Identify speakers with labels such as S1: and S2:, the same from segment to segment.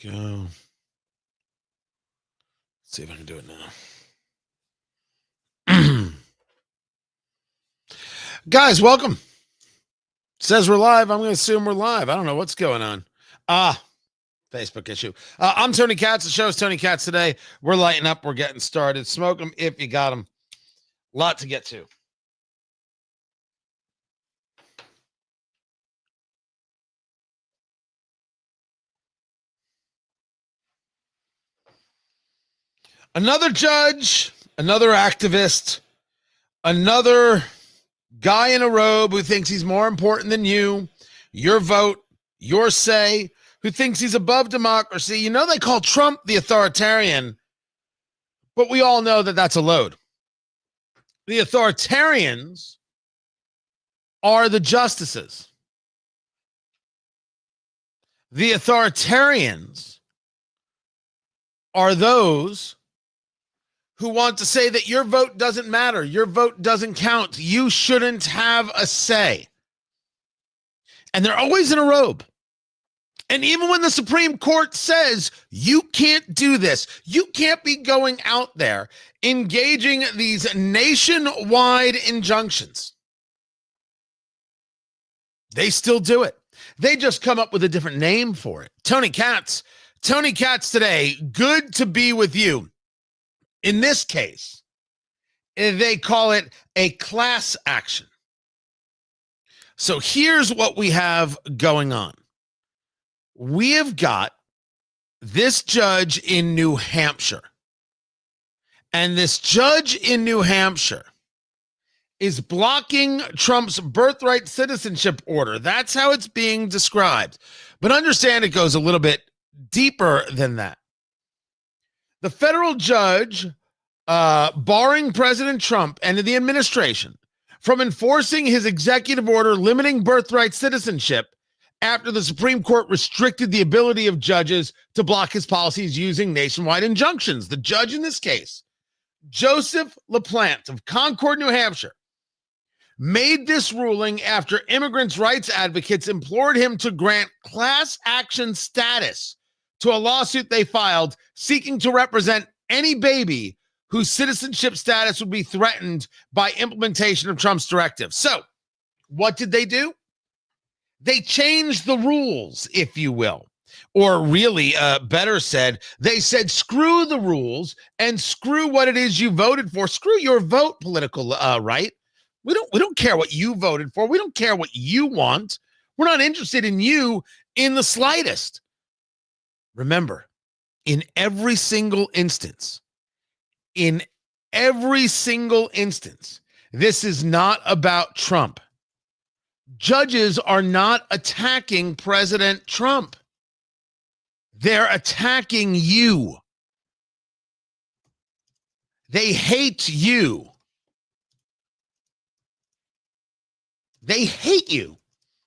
S1: Go. Let's see if I can do it now. Guys, welcome. Says we're live. I'm going to assume we're live. I don't know what's going on. Facebook issue. I'm Tony Katz. The show's Tony Katz today. We're lighting up. We're getting started. Smoke them if you got them. Lot to get to. Another judge, another activist, another guy in a robe who thinks he's more important than you, your vote, your say, who thinks he's above democracy. You know, they call Trump the authoritarian, but we all know that that's a load. The authoritarians are the justices. The authoritarians are those who want to say that your vote doesn't matter. Your vote doesn't count. You shouldn't have a say. And they're always in a robe. And even when the Supreme Court says you can't do this, you can't be going out there engaging these nationwide injunctions, they still do it. They just come up with a different name for it. Tony Katz today. Good to be with you. In this case, they call it a class action. So here's what we have going on. We have got this judge in New Hampshire. And this judge in New Hampshire is blocking Trump's birthright citizenship order. That's how it's being described. But understand it goes a little bit deeper than that. The federal judge barring President Trump and the administration from enforcing his executive order limiting birthright citizenship after the Supreme Court restricted the ability of judges to block his policies using nationwide injunctions. The judge in this case, Joseph LaPlante of Concord, New Hampshire, made this ruling after immigrants' rights advocates implored him to grant class action status to a lawsuit they filed seeking to represent any baby whose citizenship status would be threatened by implementation of Trump's directive. So, what did they do? They changed the rules, if you will. Or really, better said, they said, screw the rules and screw what it is you voted for. Screw your vote, political right. We don't care what you voted for. We don't care what you want. We're not interested in you in the slightest. Remember, in every single instance, this is not about Trump. Judges are not attacking President Trump. They're attacking you. They hate you. They hate you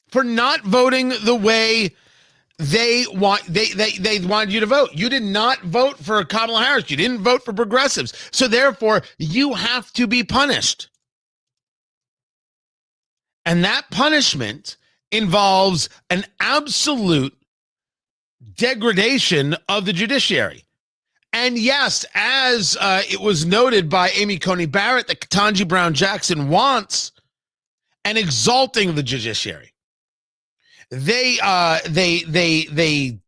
S1: for not voting the way they wanted you to vote. You did not vote for Kamala Harris. You didn't vote for progressives. So therefore, you have to be punished. And that punishment involves an absolute degradation of the judiciary. And yes, as it was noted by Amy Coney Barrett, that Ketanji Brown Jackson wants an exalting of the judiciary. They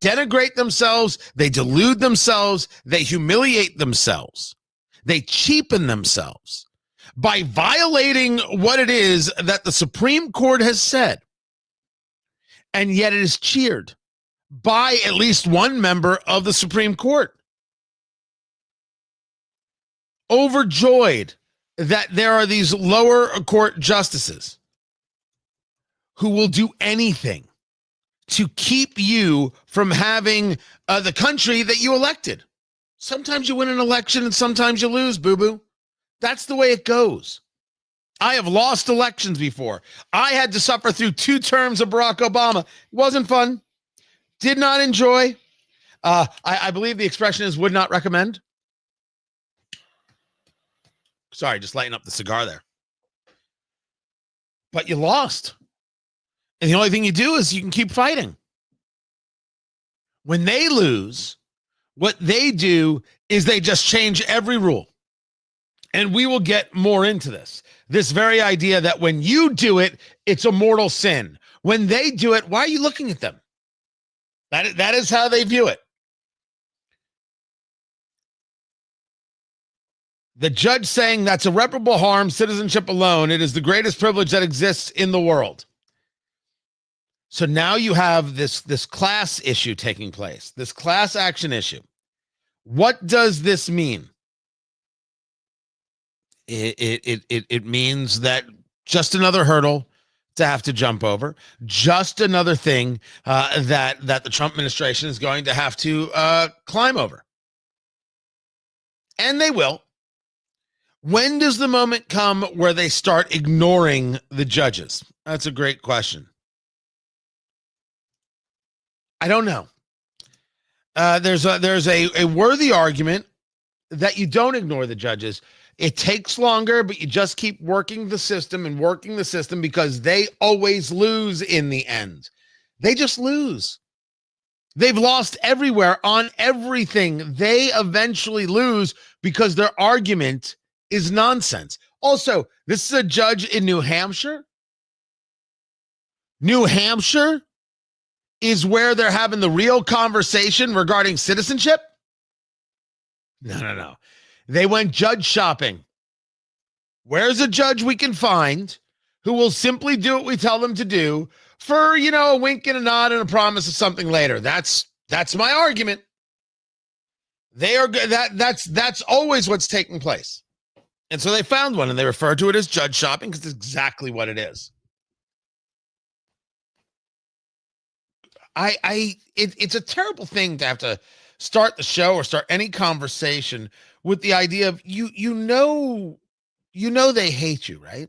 S1: denigrate themselves, they delude themselves, they humiliate themselves, they cheapen themselves by violating what it is that the Supreme Court has said. And yet it is cheered by at least one member of the Supreme Court, overjoyed that there are these lower court justices who will do anything to keep you from having the country that you elected. Sometimes you win an election and sometimes you lose, boo-boo. That's the way it goes. I have lost elections before. I had to suffer through 2 terms of Barack Obama. It wasn't fun. Did not enjoy. I believe the expression is would not recommend. Sorry, just lighting up the cigar there. But you lost. And the only thing you do is you can keep fighting. When they lose, what they do is they just change every rule. And we will get more into this. This very idea that when you do it, it's a mortal sin. When they do it, why are you looking at them? That is how they view it. The judge saying that's irreparable harm, citizenship alone. It is the greatest privilege that exists in the world. So now you have this class issue taking place, this class action issue. What does this mean? It means that just another hurdle to have to jump over, just another thing that the Trump administration is going to have to climb over. And they will. When does the moment come where they start ignoring the judges? That's a great question. I don't know. There's a worthy argument that you don't ignore the judges. It takes longer, but you just keep working the system because they always lose in the end. They just lose. They've lost everywhere on everything. They eventually lose because their argument is nonsense. Also, this is a judge in New Hampshire. New Hampshire is where they're having the real conversation regarding citizenship. No. They went judge shopping. Where's a judge we can find who will simply do what we tell them to do for, a wink and a nod and a promise of something later? That's my argument. That's always what's taking place. And so they found one and they refer to it as judge shopping because it's exactly what it is. It's a terrible thing to have to start the show or start any conversation with the idea of you know they hate you, right?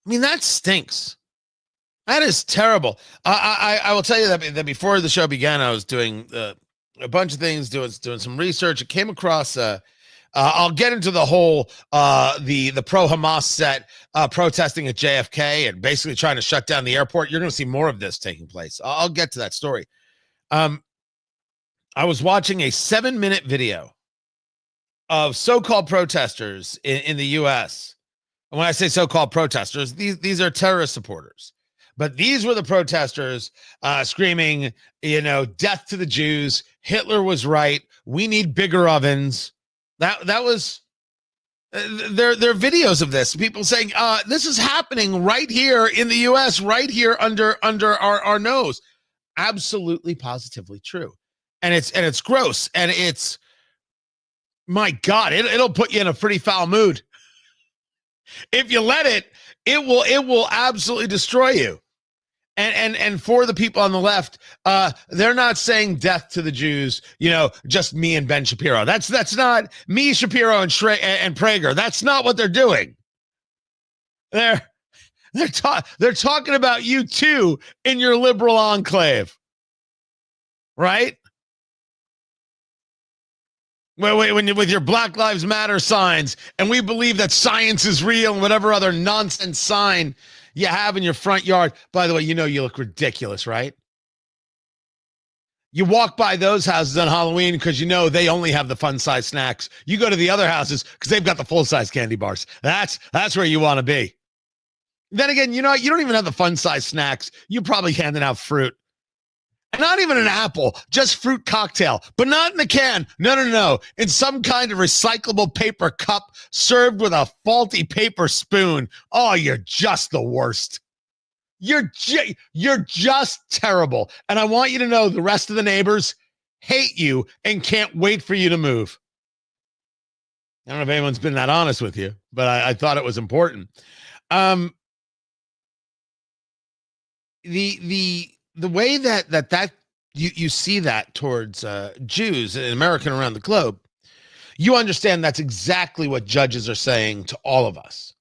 S1: I mean, that stinks. That is terrible. I will tell you that before the show began, I was doing a bunch of things, doing some research. It came across I'll get into the whole the pro-Hamas set protesting at JFK and basically trying to shut down the airport. You're going to see more of this taking place. I'll get to that story. I was watching a 7-minute video of so-called protesters in the U.S. And when I say so-called protesters, these are terrorist supporters. But these were the protesters screaming, death to the Jews. Hitler was right. We need bigger ovens. That was there are videos of this. People saying this is happening right here in the U.S., right here under our nose. Absolutely, positively true. And it's gross. And it's, my God, it'll put you in a pretty foul mood. If you let it will absolutely destroy you. And for the people on the left, they're not saying death to the Jews, just me and Ben Shapiro. That's not me, Shapiro, and Prager. That's not what they're doing. They're talking about you too in your liberal enclave, right? When with your Black Lives Matter signs, and we believe that science is real and whatever other nonsense sign you have in your front yard. By the way, you look ridiculous, right? You walk by those houses on Halloween because they only have the fun size snacks. You go to the other houses because they've got the full size candy bars. That's where you want to be. Then again, you don't even have the fun size snacks. You're probably handing out fruit. And not even an apple, just fruit cocktail, but not in a can. No. In some kind of recyclable paper cup served with a faulty paper spoon. Oh, you're just the worst. You're just terrible. And I want you to know the rest of the neighbors hate you and can't wait for you to move. I don't know if anyone's been that honest with you, but I thought it was important. The way that you see that towards Jews in America and around the globe, you understand that's exactly what judges are saying to all of us.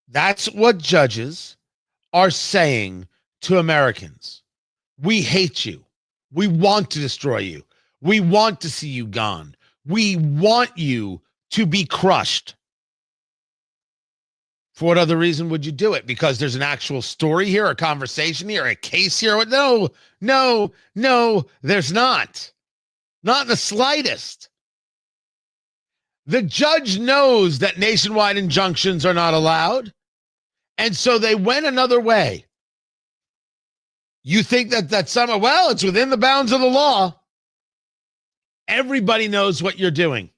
S1: That's what judges are saying to Americans. We hate you. We want to destroy you. We want to see you gone. We want you to be crushed. For what other reason would you do it? Because there's an actual story here, a conversation here, a case here? No, there's not. Not in the slightest. The judge knows that nationwide injunctions are not allowed, and so they went another way. You think that somehow, well, it's within the bounds of the law. Everybody knows what you're doing.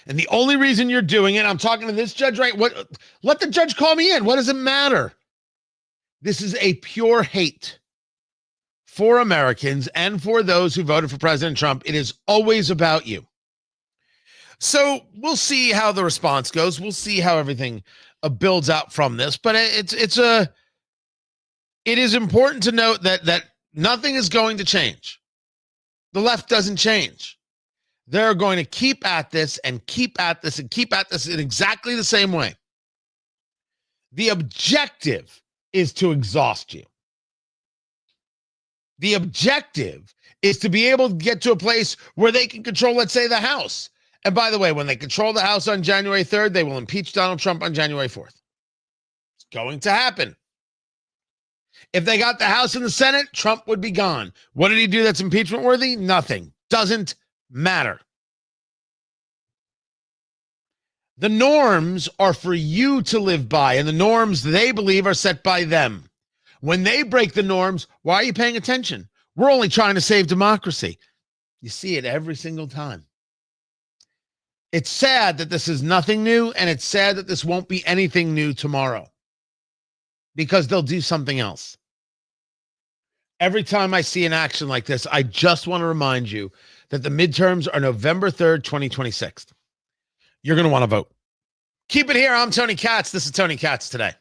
S1: And the only reason you're doing it, I'm talking to this judge, right? Let the judge call me in. What does it matter? This is a pure hate for Americans and for those who voted for President Trump. It is always about you. So we'll see how the response goes. We'll see how everything builds out from this. But it is important to note that nothing is going to change. The left doesn't change. They're going to keep at this and keep at this and keep at this in exactly the same way. The objective is to exhaust you. The objective is to be able to get to a place where they can control, let's say, the House. And by the way, when they control the House on January 3rd, they will impeach Donald Trump on January 4th. It's going to happen. If they got the House and the Senate, Trump would be gone. What did he do that's impeachment worthy? Nothing. Doesn't matter. The norms are for you to live by, and the norms they believe are set by them. When they break the norms, why are you paying attention? We're only trying to save democracy. You see it every single time. It's sad that this is nothing new, and it's sad that this won't be anything new tomorrow, because they'll do something else. Every time I see an action like this, I just want to remind you that the midterms are November 3rd, 2026. You're going to want to vote. Keep it here. I'm Tony Katz. This is Tony Katz Today.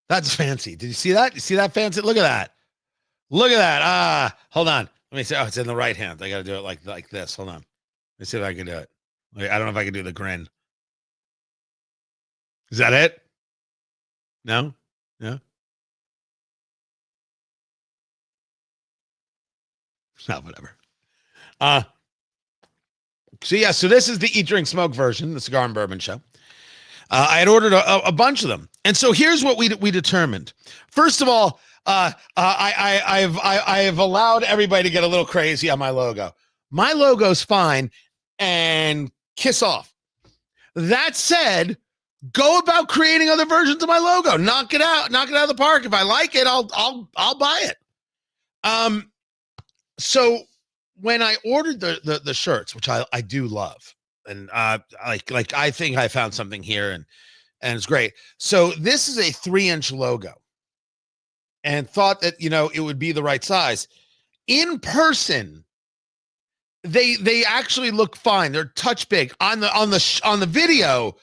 S1: That's fancy. Did you see that? You see that fancy? Look at that. Look at that. Hold on. Let me see. Oh, it's in the right hand. I got to do it like this. Hold on. Let me see if I can do it. I don't know if I can do the grin. Is that it? No? Yeah? No, whatever. So this is the Eat, Drink, Smoke version, the Cigar and Bourbon Show. I had ordered a bunch of them. And so here's what we determined. First of all, I have allowed everybody to get a little crazy on my logo. My logo's fine, and kiss off. That said, go about creating other versions of my logo. Knock it out of the park. If I like it, I'll buy it. So when I ordered the shirts, which I do love, and like I think I found something here and it's great. So this is a 3-inch logo, and thought that it would be the right size. In person, they actually look fine. They're touch big. On the video,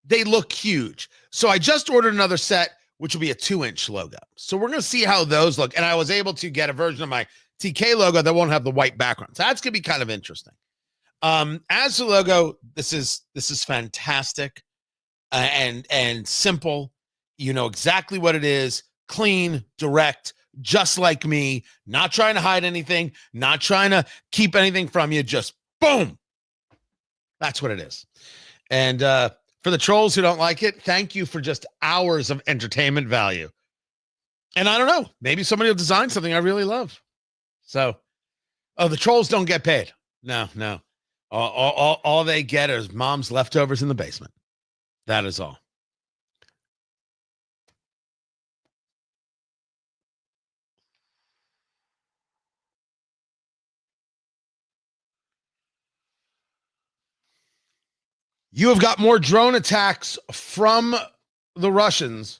S1: they look huge. So I just ordered another set, which will be a 2-inch logo. So we're going to see how those look. And I was able to get a version of my TK logo that won't have the white background. So that's going to be kind of interesting. As the logo, this is fantastic and simple. You know exactly what it is. Clean, direct, just like me. Not trying to hide anything. Not trying to keep anything from you. Just boom. That's what it is. And for the trolls who don't like it, thank you for just hours of entertainment value. And I don't know, maybe somebody will design something I really love. So, the trolls don't get paid. No. All they get is mom's leftovers in the basement. That is all. You have got more drone attacks from the Russians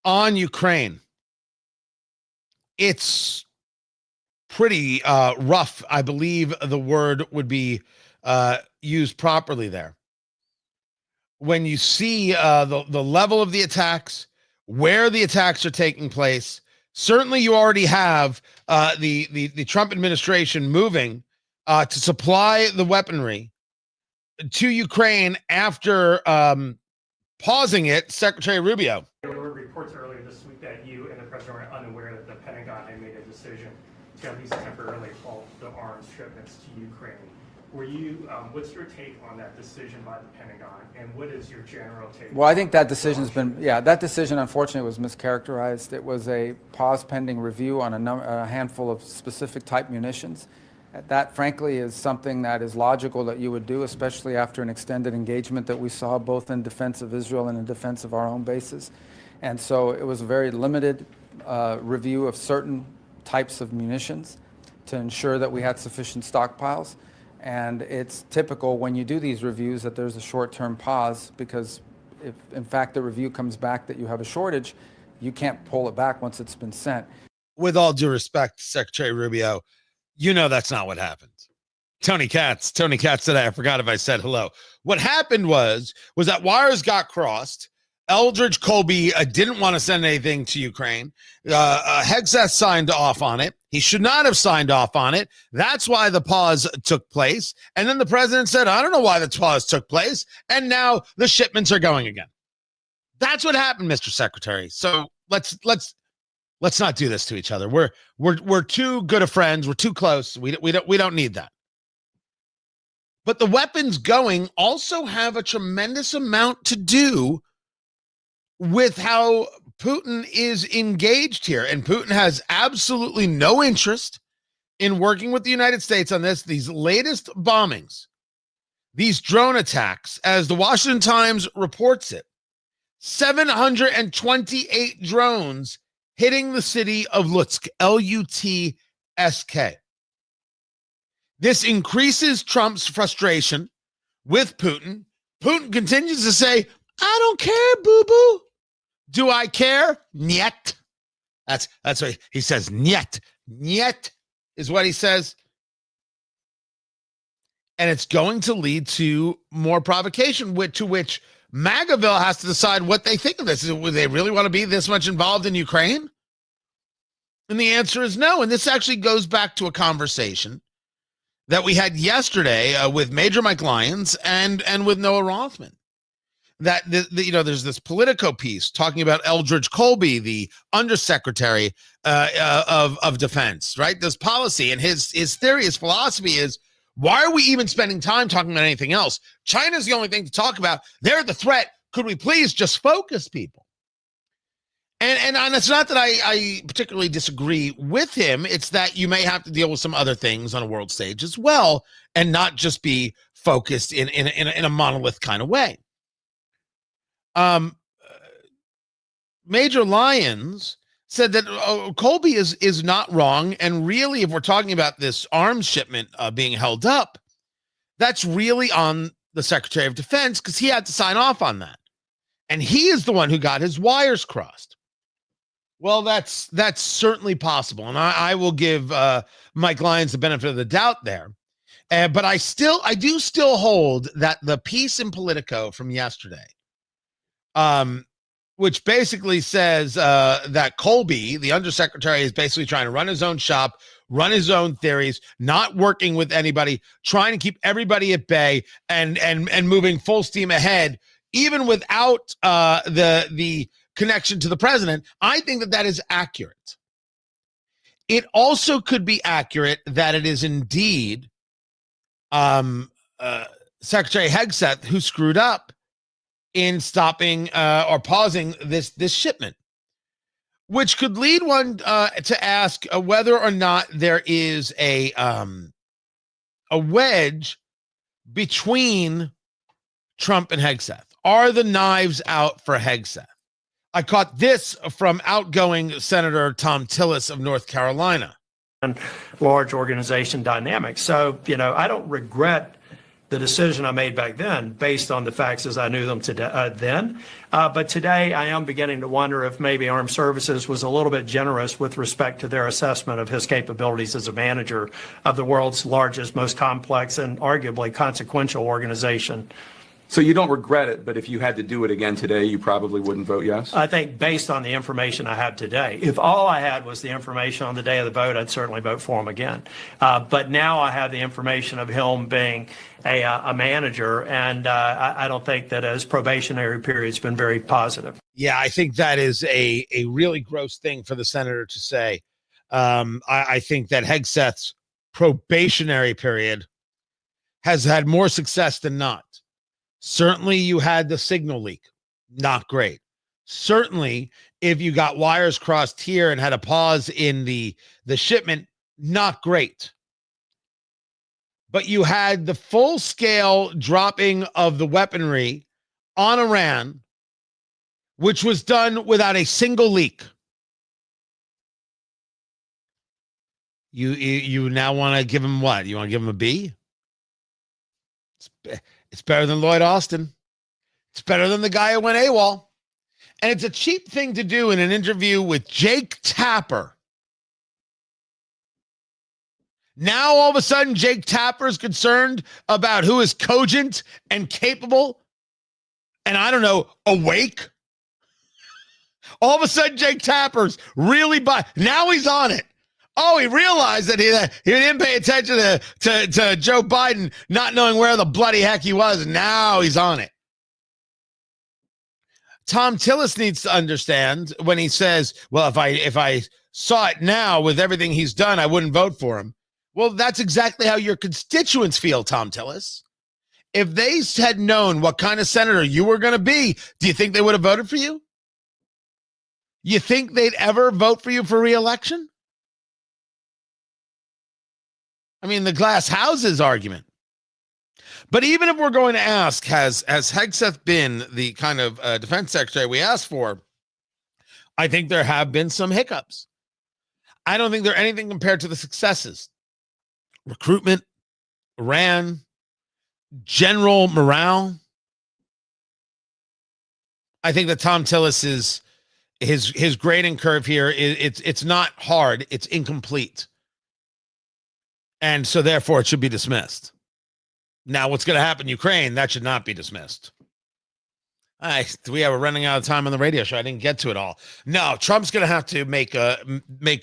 S1: on Ukraine. It's pretty rough. I believe the word would be used properly there. When you see the level of the attacks, where the attacks are taking place, certainly you already have the Trump administration moving to supply the weaponry to Ukraine after pausing it. Secretary Rubio.
S2: There were reports earlier this week that you and the president were unaware that the Pentagon had made a decision to at least temporarily halt the arms shipments to Ukraine. Were you? What's your take on that decision by the Pentagon, and what is your general take?
S3: Well, I think that decision's been, that decision unfortunately was mischaracterized. It was a pause pending review on a handful of specific type munitions. That, frankly, is something that is logical that you would do, especially after an extended engagement that we saw both in defense of Israel and in defense of our own bases. And so it was a very limited review of certain types of munitions to ensure that we had sufficient stockpiles. And it's typical when you do these reviews that there's a short-term pause, because if, in fact, the review comes back that you have a shortage, you can't pull it back once it's been sent.
S1: With all due respect, Secretary Rubio, that's not what happened. Tony Katz today. I forgot if I said hello. What happened was that wires got crossed. Eldridge Colby didn't want to send anything to Ukraine. Hegseth signed off on it. He should not have signed off on it. That's why the pause took place. And then the president said, I don't know why the pause took place. And now the shipments are going again. That's what happened, Mr. Secretary. So let's not do this to each other. We're too good of friends. We're too close. We don't need that. But the weapons going also have a tremendous amount to do with how Putin is engaged here. And Putin has absolutely no interest in working with the United States on this. These latest bombings, these drone attacks, as the Washington Times reports it, 728 drones hitting the city of Lutsk, L-U-T-S-K. This increases Trump's frustration with Putin. Putin continues to say, I don't care, boo-boo. Do I care? Niet. That's what he says. Niet. Niet is what he says. And it's going to lead to more provocation, to which MAGAville has to decide what they think of this. Would they really want to be this much involved in Ukraine? And the answer is no. And this actually goes back to a conversation that we had yesterday with Major Mike Lyons and with Noah Rothman. That there's this Politico piece talking about Eldridge Colby, the undersecretary of defense, right? This policy, and his theory, his philosophy is, why are we even spending time talking about anything else? China's the only thing to talk about. They're the threat. Could we please just focus people? And it's not that I particularly disagree with him. It's that you may have to deal with some other things on a world stage as well, and not just be focused in a monolith kind of way. Major Lyons said that Colby is not wrong, and really, if we're talking about this arms shipment being held up, that's really on the Secretary of Defense, because he had to sign off on that, and he is the one who got his wires crossed. Well, that's certainly possible, and I will give Mike Lyons the benefit of the doubt there. But I do still hold that the piece in Politico from yesterday, which basically says that Colby, the undersecretary, is basically trying to run his own shop, run his own theories, not working with anybody, trying to keep everybody at bay, and moving full steam ahead, even without the connection to the president. I think that is accurate. It also could be accurate that it is indeed Secretary Hegseth who screwed up in stopping or pausing this shipment, which could lead one to ask whether or not there is a wedge between Trump and Hegseth. Are the knives out for Hegseth? I caught this from outgoing Senator Tom Tillis of North Carolina.
S4: Large organization dynamics. So, I don't regret the decision I made back then based on the facts as I knew them today, then. But today I am beginning to wonder if maybe Armed Services was a little bit generous with respect to their assessment of his capabilities as a manager of the world's largest, most complex, and arguably consequential organization.
S5: So you don't regret it, but if you had to do it again today, you probably wouldn't vote yes?
S4: I think based on the information I have today, if all I had was the information on the day of the vote, I'd certainly vote for him again. But now I have the information of him being a manager, and I don't think that his probationary period's been very positive.
S1: Yeah, I think that is a really gross thing for the senator to say. I think that Hegseth's probationary period has had more success than not. Certainly, you had the signal leak. Not great. Certainly, if you got wires crossed here and had a pause in the shipment, not great. But you had the full-scale dropping of the weaponry on Iran, which was done without a single leak. You now want to give him what? You want to give him a B? It's better than Lloyd Austin. It's better than the guy who went AWOL. And it's a cheap thing to do in an interview with Jake Tapper. Now, all of a sudden, Jake Tapper is concerned about who is cogent and capable and, I don't know, awake. All of a sudden, Jake Tapper's really now he's on it. Oh, he realized that he didn't pay attention to Joe Biden not knowing where the bloody heck he was. Now he's on it. Tom Tillis needs to understand when he says, well, if I saw it now with everything he's done, I wouldn't vote for him. Well, that's exactly how your constituents feel, Tom Tillis. If they had known what kind of senator you were going to be, do you think they would have voted for you? You think they'd ever vote for you for re-election? I mean, the glass houses argument. But even if we're going to ask, has Hegseth been the kind of defense secretary we asked for? I think there have been some hiccups. I don't think they're anything compared to the successes. Recruitment, Iran, general morale. I think that Tom Tillis is his grading curve here. It's not hard. It's incomplete. And so therefore it should be dismissed. Now what's going to happen in Ukraine, that should not be dismissed. We're running out of time on the radio show. I didn't get to it all. No, Trump's going to have to make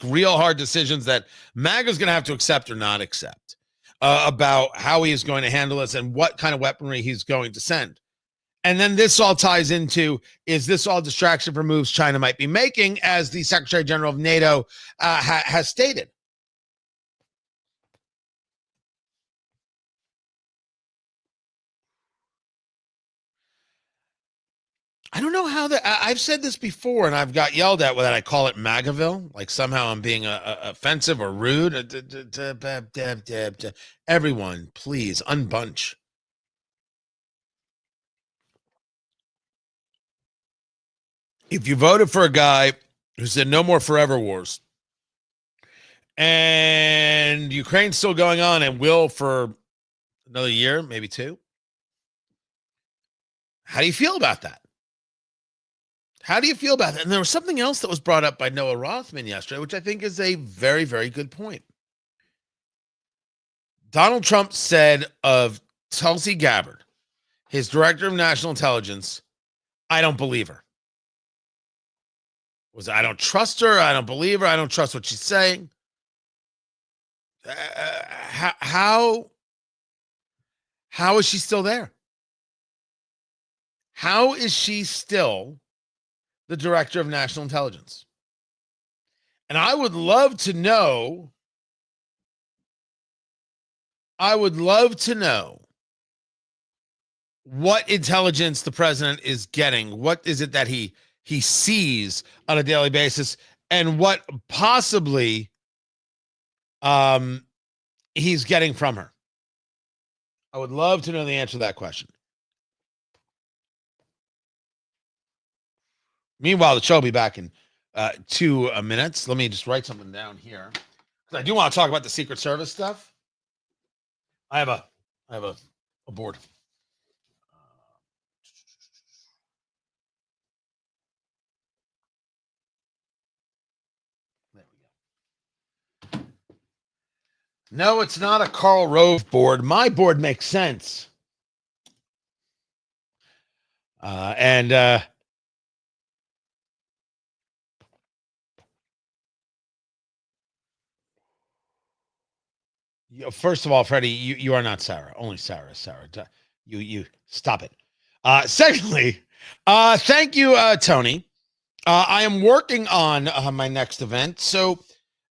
S1: real hard decisions that MAGA's going to have to accept or not accept about how he is going to handle this and what kind of weaponry he's going to send. And then this all ties into, is this all distraction for moves China might be making, as the Secretary General of NATO has stated? I don't know how I've said this before, and I've got yelled at that I call it MAGAville, like somehow I'm being offensive or rude. Everyone, please unbunch. if you voted for a guy who said no more forever wars, and Ukraine's still going on and will for another year, maybe two, how do you feel about that? How do you feel about that? And there was something else that was brought up by Noah Rothman yesterday, which I think is a very, very good point. Donald Trump said of Tulsi Gabbard, his director of national intelligence, I don't believe her. I don't trust her. I don't believe her. I don't trust what she's saying. How is she still there? How is she still the director of national intelligence? And I would love to know what intelligence the president is getting. What is it that he sees on a daily basis, and what possibly he's getting from her? I would love to know the answer to that question. Meanwhile, the show will be back in 2 minutes. Let me just write something down here, because I do want to talk about the Secret Service stuff. I have a board. There we go. No, it's not a Karl Rove board. My board makes sense. First of all, Freddie, you are not Sarah. Only Sarah is Sarah. You stop it. Secondly, thank you, Tony. I am working on my next event. So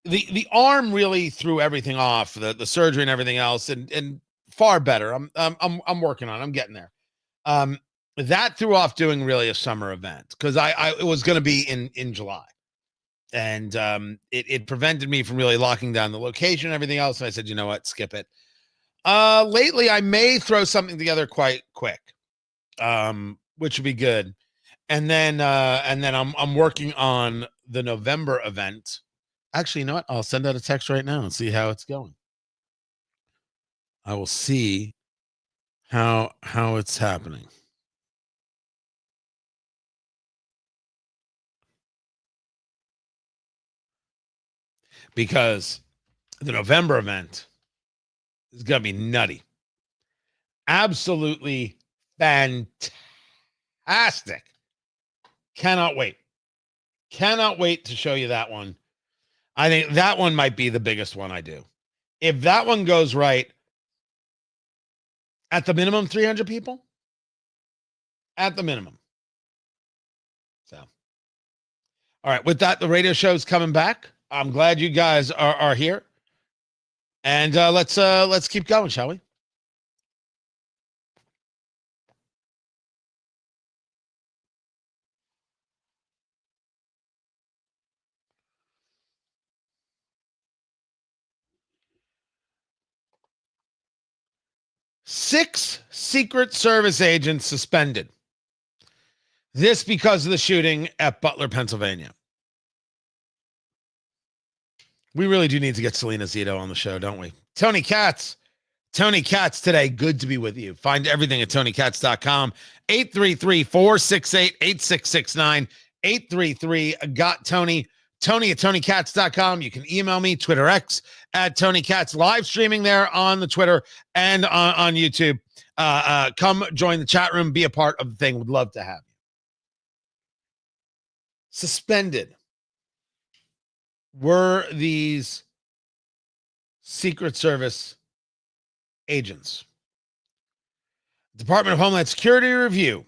S1: the arm really threw everything off, the surgery and everything else, and far better. I'm working on it. I'm getting there. That threw off doing really a summer event, because it was going to be in July. And it prevented me from really locking down the location and everything else. And I said, you know what, skip it. Lately, I may throw something together quite quick, which would be good. And then I'm working on the November event. Actually, you know what? I'll send out a text right now and see how it's going. I will see how it's happening. Because the November event is going to be nutty. Absolutely fantastic. Cannot wait. Cannot wait to show you that one. I think that one might be the biggest one I do. If that one goes right, at the minimum, 300 people. At the minimum. So, all right. With that, the radio show is coming back. I'm glad you guys are here, and let's keep going, shall we? Six Secret Service agents suspended. This because of the shooting at Butler, Pennsylvania. We really do need to get Selena Zito on the show, don't we? Tony Katz today. Good to be with you. Find everything at TonyKatz.com. 833-468-8669. 833-GOT-TONY. Tony at TonyKatz.com. You can email me, Twitter X at Tony Katz. Live streaming there on the Twitter and on YouTube. Come join the chat room. Be a part of the thing. Would love to have you. Suspended were these Secret Service agents. Department of Homeland Security review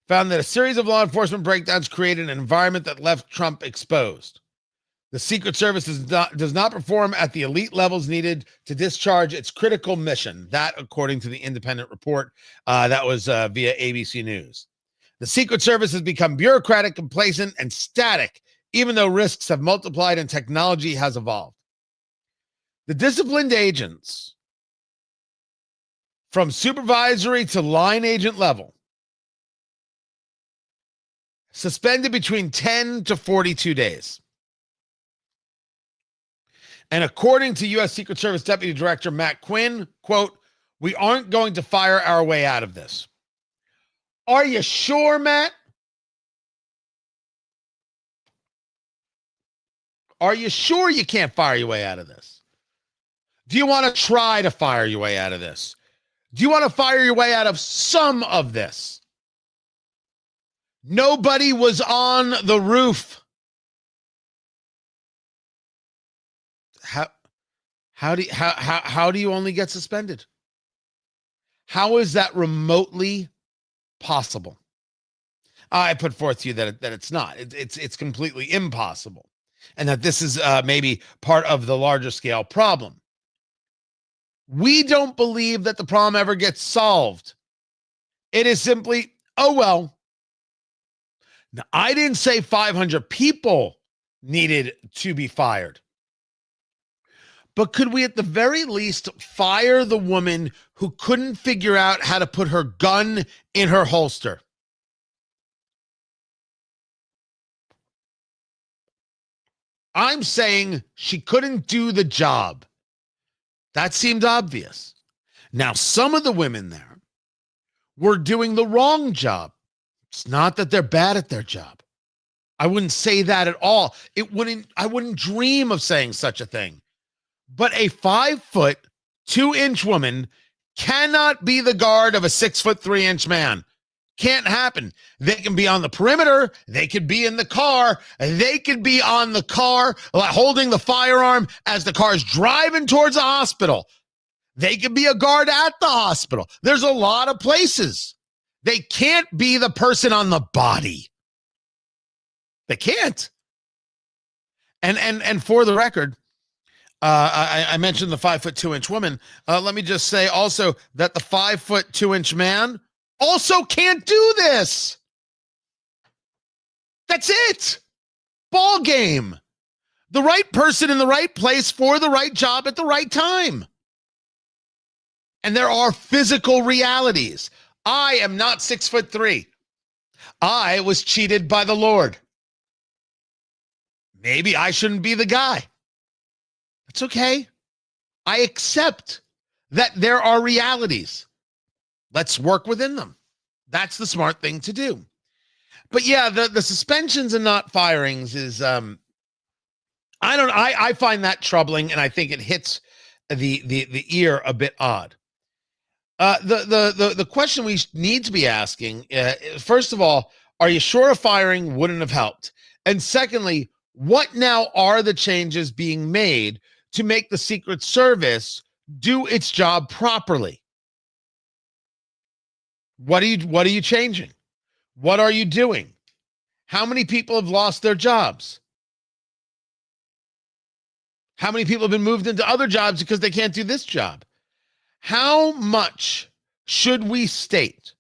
S1: found that a series of law enforcement breakdowns created an environment that left Trump exposed. The Secret Service does not perform at the elite levels needed to discharge its critical mission. That, according to the independent report, that was via ABC News. The Secret Service has become bureaucratic, complacent, and static, even though risks have multiplied and technology has evolved. The disciplined agents, from supervisory to line agent level, suspended between 10 to 42 days. And according to U.S. Secret Service Deputy Director Matt Quinn, quote, "We aren't going to fire our way out of this." Are you sure, Matt? Are you sure you can't fire your way out of this? Do you want to try to fire your way out of this? Do you want to fire your way out of some of this? Nobody was on the roof. How do you only get suspended? How is that remotely possible? I put forth to you that it's not. It's completely impossible, and that this is maybe part of the larger scale problem. We don't believe that the problem ever gets solved. It is simply, oh well. Now, I didn't say 500 people needed to be fired. But could we at the very least fire the woman who couldn't figure out how to put her gun in her holster? I'm saying she couldn't do the job. That seemed obvious. Now, some of the women there were doing the wrong job. It's not that they're bad at their job. I wouldn't say that at all. I wouldn't dream of saying such a thing. But a 5'2" woman cannot be the guard of a 6'3" man. Can't happen. They can be on the perimeter. They could be in the car. They could be on the car holding the firearm as the car's driving towards the hospital. They could be a guard at the hospital. There's a lot of places. They can't be the person on the body. They can't. And for the record, I mentioned the 5'2" woman. Let me just say also that the 5'2" man also can't do this. That's it. Ball game. The right person in the right place for the right job at the right time. And there are physical realities. I am not 6'3". I was cheated by the Lord. Maybe I shouldn't be the guy. It's okay. I accept that there are realities. Let's work within them. That's the smart thing to do. But yeah, the suspensions and not firings is I find that troubling, and I think it hits the ear a bit odd. The question we need to be asking, first of all, are you sure a firing wouldn't have helped? And secondly, what now are the changes being made to make the Secret Service do its job properly? What are you changing? What are you doing? How many people have lost their jobs? How many people have been moved into other jobs because they can't do this job? How much should we state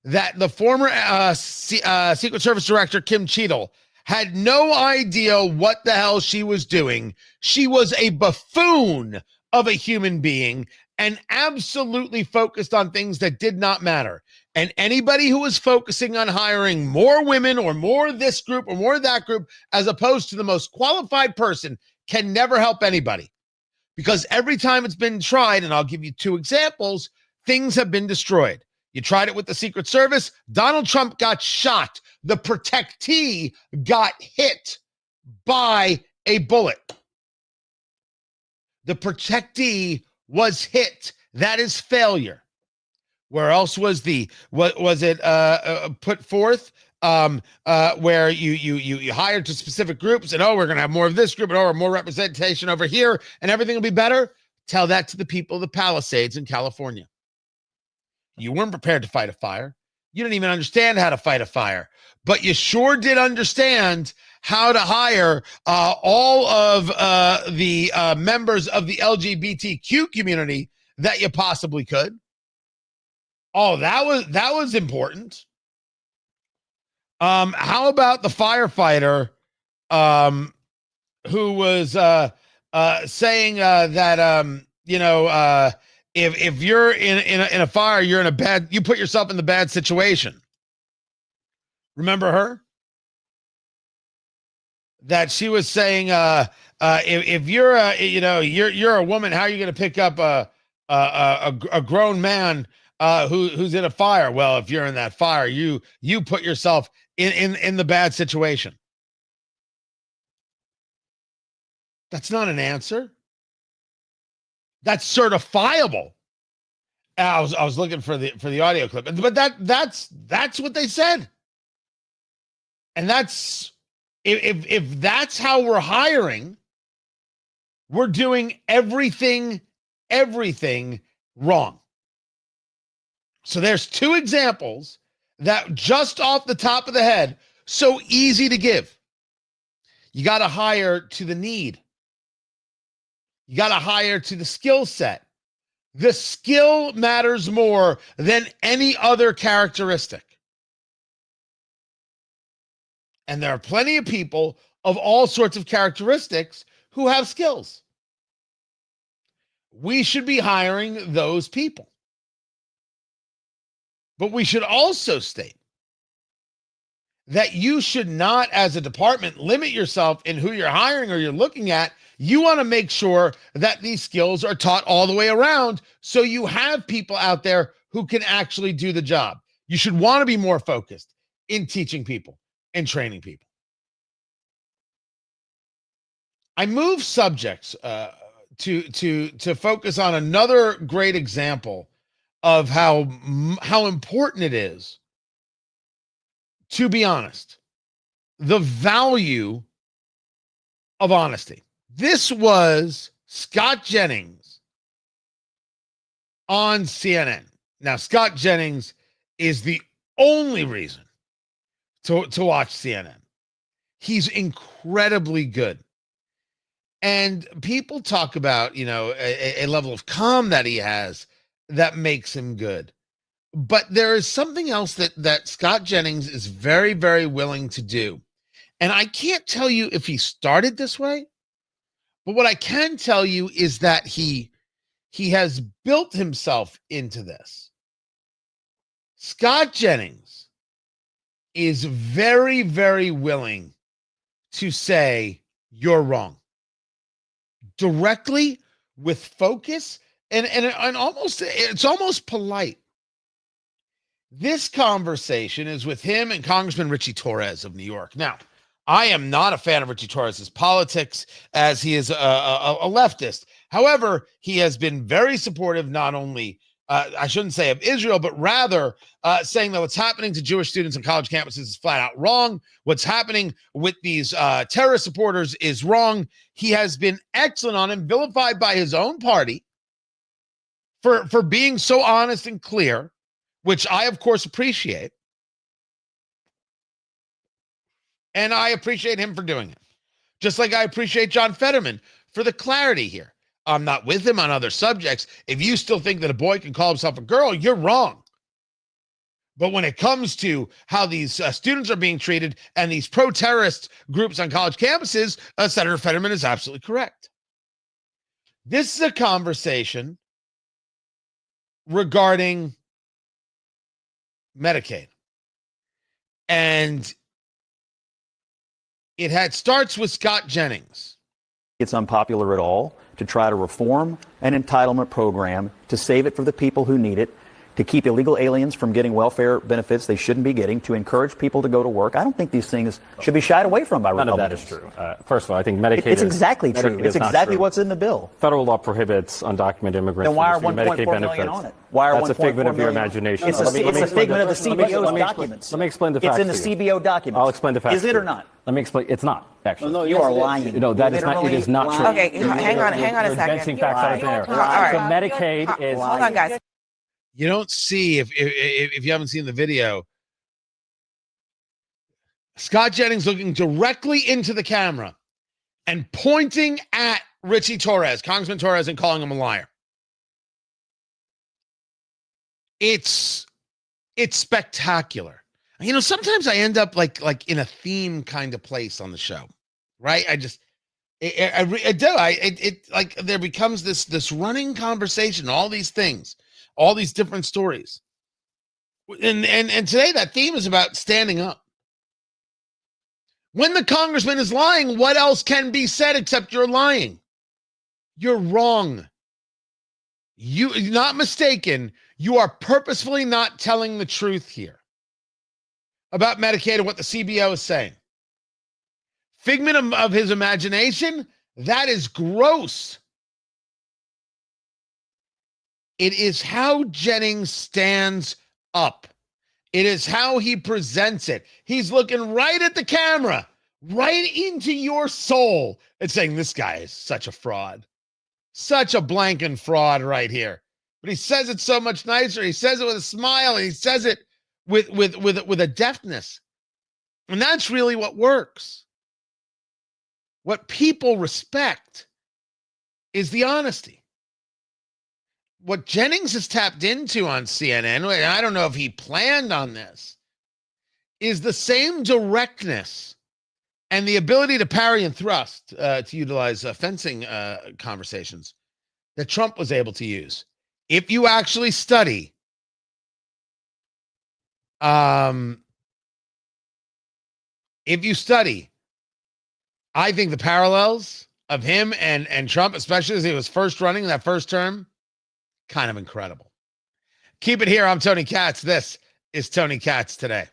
S1: that the former Secret Service Director, Kim Cheadle, had no idea what the hell she was doing? She was a buffoon of a human being and absolutely focused on things that did not matter. And anybody who was focusing on hiring more women or more this group or more that group, as opposed to the most qualified person, can never help anybody. Because every time it's been tried, and I'll give you two examples, things have been destroyed. You tried it with the Secret Service. Donald Trump got shot. The protectee got hit by a bullet. The protectee was hit. That is failure. Where else was it put forth? Where you hired to specific groups and, oh, we're going to have more of this group and, oh, more representation over here and everything will be better. Tell that to the people of the Palisades in California. You weren't prepared to fight a fire. You didn't even understand how to fight a fire, but you sure did understand how to hire all of the members of the LGBTQ community that you possibly could. Oh, that was important. How about the firefighter who was saying that if you're in a fire, you put yourself in the bad situation. Remember her? that she was saying, if you're you're a woman, how are you going to pick up a grown man who's in a fire? Well, if you're in that fire, you put yourself in the bad situation. That's not an answer. That's certifiable. I was looking for the audio clip, but that's what they said. And that's if that's how we're hiring, we're doing everything wrong. So there's two examples that just off the top of the head, so easy to give. You got to hire to the need. You got to hire to the skill set. The skill matters more than any other characteristic. And there are plenty of people of all sorts of characteristics who have skills. We should be hiring those people. But we should also state that you should not, as a department, limit yourself in who you're hiring or you're looking at. You want to make sure that these skills are taught all the way around so you have people out there who can actually do the job. You should want to be more focused in teaching people and training people. I move subjects to focus on another great example of how important it is to be honest. The value of honesty. This was Scott Jennings on CNN. Now, Scott Jennings is the only reason to watch CNN. He's incredibly good. And people talk about, a level of calm that he has that makes him good. But there is something else that Scott Jennings is very, very willing to do. And I can't tell you if he started this way, but what I can tell you is that he has built himself into this. Scott Jennings is very, very willing to say, you're wrong. Directly, with focus, and almost, it's almost polite. This conversation is with him and Congressman Richie Torres of New York. Now, I am not a fan of Richie Torres's politics, as he is a leftist. However, he has been very supportive, not only, I shouldn't say of Israel, but rather saying that what's happening to Jewish students on college campuses is flat out wrong. What's happening with these terrorist supporters is wrong. He has been excellent on him, vilified by his own party for being so honest and clear, which I, of course, appreciate. And I appreciate him for doing it. Just like I appreciate John Fetterman for the clarity here. I'm not with him on other subjects. If you still think that a boy can call himself a girl, you're wrong. But when it comes to how these students are being treated and these pro-terrorist groups on college campuses, Senator Fetterman is absolutely correct. This is a conversation regarding Medicaid. And it starts with Scott Jennings.
S6: It's unpopular at all to try to reform an entitlement program, to save it for the people who need it, to keep illegal aliens from getting welfare benefits they shouldn't be getting, to encourage people to go to work. I don't think these things should be shied away from by Republicans.
S7: None of that is true. First of all, I think Medicaid
S6: It's exactly true. It's exactly what's in the bill.
S7: Federal law prohibits undocumented immigrants
S6: Then why are
S7: from receiving
S6: 1.4
S7: Medicaid
S6: million
S7: benefits.
S6: on it? Why are
S7: That's a figment of your imagination.
S6: It's a figment of the CBO's documents.
S7: Let me explain the facts.
S6: It's in the CBO documents.
S7: I'll explain the facts.
S6: Is it or not?
S7: Let me explain. It's not, actually.
S6: No, you are lying.
S7: No, that is not. It is not true.
S8: Okay, hang on a
S7: You're
S8: second.
S7: inventing facts out of thin air.
S8: All right.
S7: So Medicaid is.
S8: Hold on, guys.
S1: You don't see, if you haven't seen the video, Scott Jennings looking directly into the camera and pointing at Richie Torres, Congressman Torres, and calling him a liar. It's spectacular. Sometimes I end up like in a theme kind of place on the show, right? I do. There becomes this running conversation, all these things, all these different stories. And today that theme is about standing up. When the congressman is lying, what else can be said except you're lying? You're wrong. You're not mistaken. You are purposefully not telling the truth here about Medicaid and what the CBO is saying. Figment of his imagination? That is gross. It is how Jennings stands up. It is how he presents it. He's looking right at the camera, right into your soul, and saying, this guy is such a fraud. Such a blanking fraud right here. But he says it so much nicer. He says it with a smile, and he says it with a deftness. And that's really what works. What people respect is the honesty. What Jennings has tapped into on CNN, I don't know if he planned on this, is the same directness and the ability to parry and thrust, to utilize fencing conversations, that Trump was able to use. If you actually study I think the parallels of him and Trump, especially as he was first running that first term, kind of incredible. Keep it here. I'm Tony Katz. This is Tony Katz Today.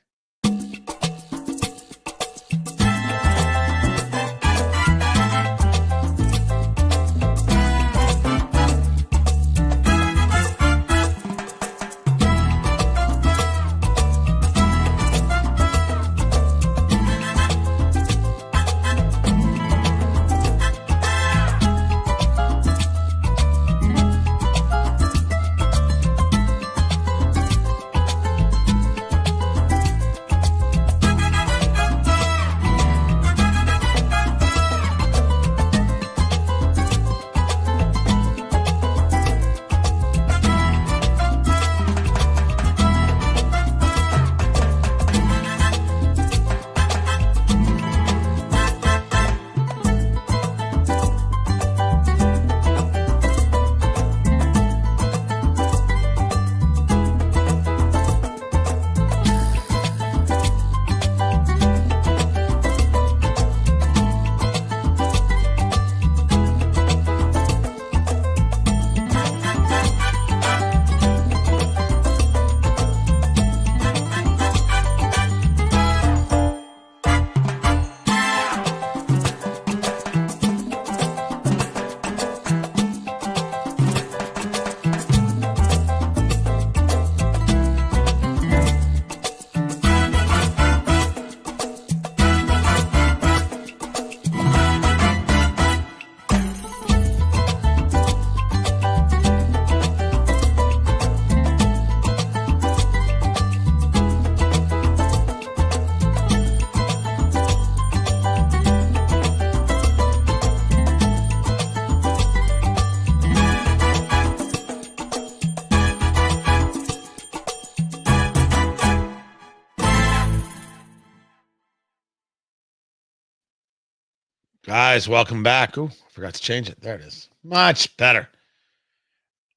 S1: Guys, welcome back. Oh, I forgot to change it. There it is. Much better.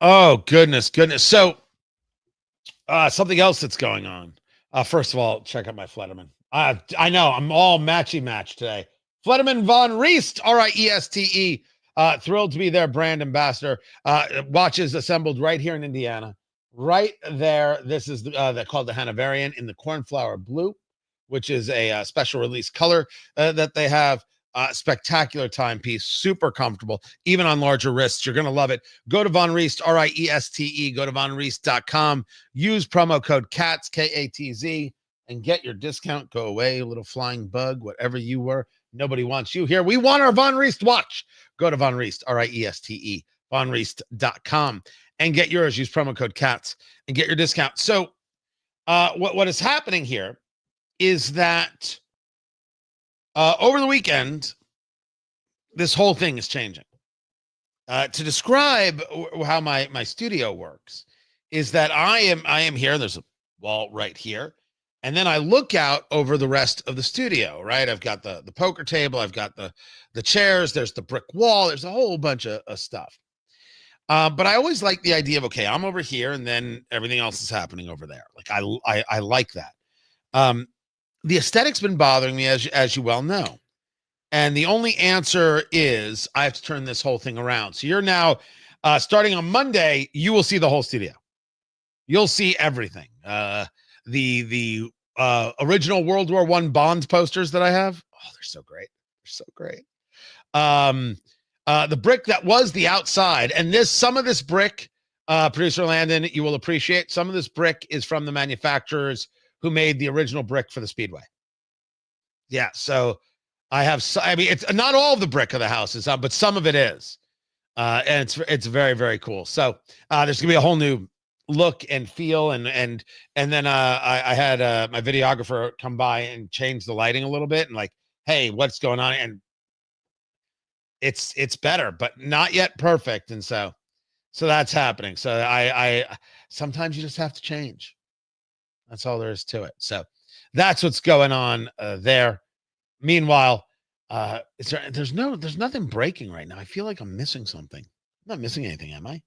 S1: Oh, goodness. So, something else that's going on. First of all, check out my Flederman. I know, I'm all matchy-match today. Flederman von Riest, R-I-E-S-T-E. Thrilled to be their brand ambassador. Watches assembled right here in Indiana. Right there. This is they're called the Hanoverian in the cornflower blue, which is a special release color that they have. Spectacular timepiece, super comfortable, even on larger wrists. You're going to love it. Go to Von Riest, R-I-E-S-T-E. Go to vonriest.com. Use promo code KATZ, K-A-T-Z, and get your discount. Go away, little flying bug, whatever you were. Nobody wants you here. We want our Von Riest watch. Go to Von Riest, R-I-E-S-T-E, vonriest.com, and get yours. Use promo code KATZ and get your discount. So what is happening here is that over the weekend, this whole thing is changing. To describe how my studio works is that I am here. There's a wall right here, and then I look out over the rest of the studio. Right, I've got the poker table. I've got the chairs. There's the brick wall. There's a whole bunch of stuff. But I always like the idea of, okay, I'm over here, and then everything else is happening over there. Like I like that. the aesthetic's been bothering me, as you well know. And the only answer is I have to turn this whole thing around. So you're now, starting on Monday, you will see the whole studio. You'll see everything. The original World War I Bond posters that I have. Oh, they're so great. They're so great. The brick that was the outside, and some of this brick, producer Landon, you will appreciate. Some of this brick is from the manufacturers who made the original brick for the Speedway. Yeah, so it's not all of the brick of the house is, but some of it is, and it's very, very cool. So there's gonna be a whole new look and feel, and then I had my videographer come by and change the lighting a little bit, and like, hey, what's going on? And it's better, but not yet perfect, and so that's happening. So I sometimes you just have to change. That's all there is to it. So that's what's going on there. Meanwhile, there's nothing breaking right now. I feel like I'm missing something. I'm not missing anything, am I?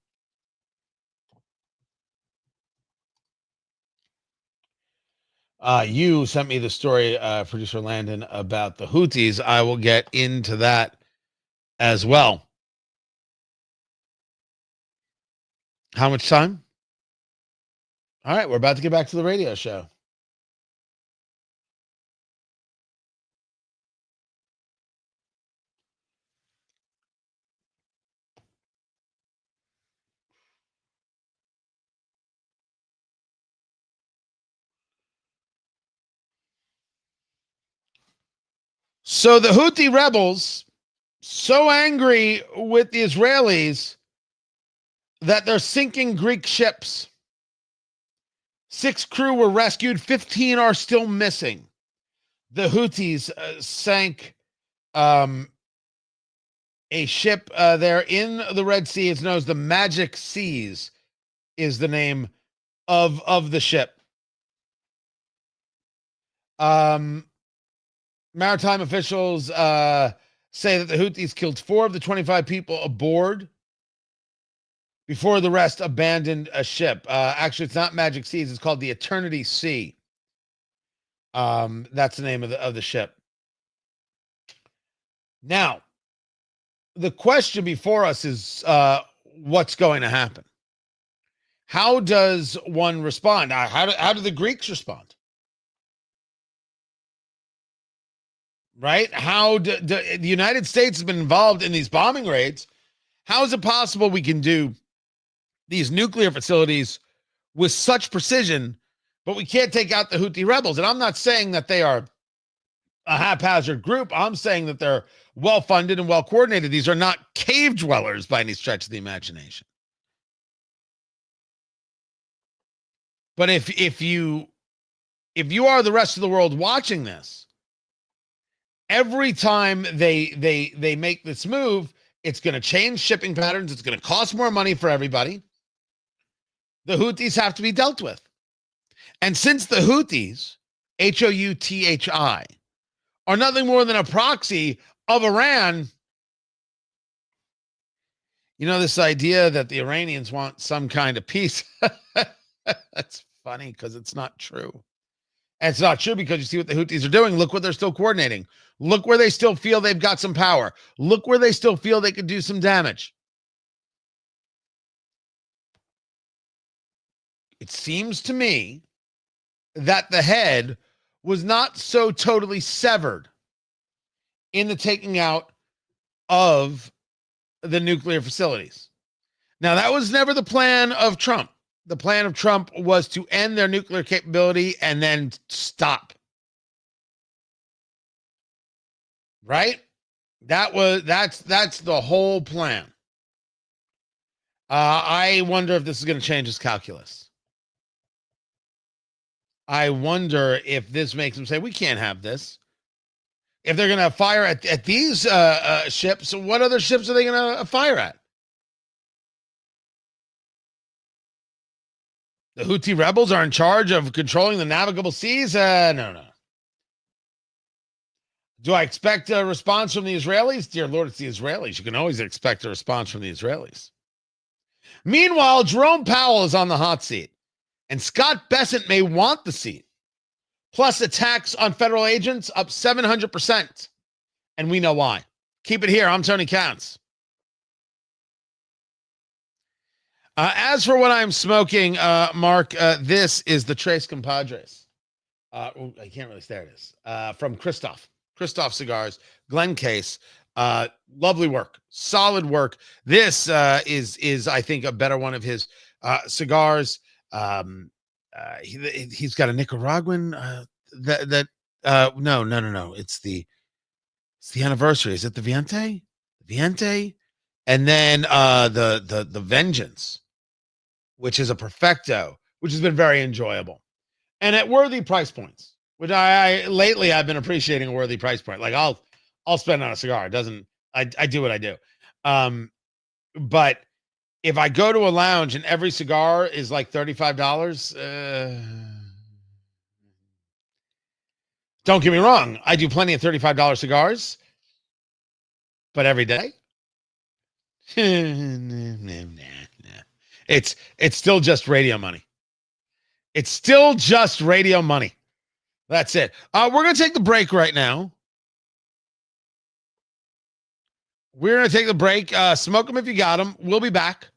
S1: You sent me the story, producer Landon, about the Houthis. I will get into that as well. How much time? All right, we're about to get back to the radio show. So the Houthi rebels, so angry with the Israelis that they're sinking Greek ships. 6 crew were rescued, 15 are still missing. The Houthis sank a ship there in the Red Sea. It's known as the Magic Seas, is the name of the ship. Maritime officials say that the Houthis killed 4 of the 25 people aboard before the rest abandoned a ship. Actually, it's not Magic Seas. It's called the Eternity Sea. That's the name of the ship. Now, the question before us is what's going to happen? How does one respond? How do the Greeks respond? Right? How the United States has been involved in these bombing raids. How is it possible we can do these nuclear facilities with such precision, but we can't take out the Houthi rebels? And I'm not saying that they are a haphazard group. I'm saying that they're well-funded and well-coordinated. These are not cave dwellers by any stretch of the imagination. But if you are the rest of the world watching this, every time they make this move, it's going to change shipping patterns. It's going to cost more money for everybody. The Houthis have to be dealt with. And since the Houthis, Houthi, are nothing more than a proxy of Iran, this idea that the Iranians want some kind of peace, that's funny because it's not true. And it's not true because you see what the Houthis are doing. Look what they're still coordinating. Look where they still feel they've got some power. Look where they still feel they could do some damage. It seems to me that the head was not so totally severed in the taking out of the nuclear facilities. Now, that was never the plan of Trump. The plan of Trump was to end their nuclear capability and then stop. Right? That's the whole plan. I wonder if this is going to change his calculus. I wonder if this makes them say, we can't have this. If they're going to fire at these ships, what other ships are they going to fire at? The Houthi rebels are in charge of controlling the navigable seas? No. Do I expect a response from the Israelis? Dear Lord, it's the Israelis. You can always expect a response from the Israelis. Meanwhile, Jerome Powell is on the hot seat, and Scott Bessent may want the seat, plus a tax on federal agents up 700%. And we know why. Keep it here. I'm Tony Katz. As for what I'm smoking, Mark, this is the Tres Compadres. I can't really stare at this. From Christoph Cigars, Glen Case. Lovely work, solid work. This is I think a better one of his cigars. He's got a Nicaraguan. No. It's the anniversary. Is it the Viente? And then the Vengeance, which is a Perfecto, which has been very enjoyable. And at worthy price points, which lately I've been appreciating a worthy price point. Like I'll spend on a cigar. It doesn't, I do what I do. But if I go to a lounge and every cigar is like $35, don't get me wrong. I do plenty of $35 cigars, but every day, it's still just radio money. It's still just radio money. That's it. We're going to take the break right now. We're going to take the break. Smoke them if you got them. We'll be back.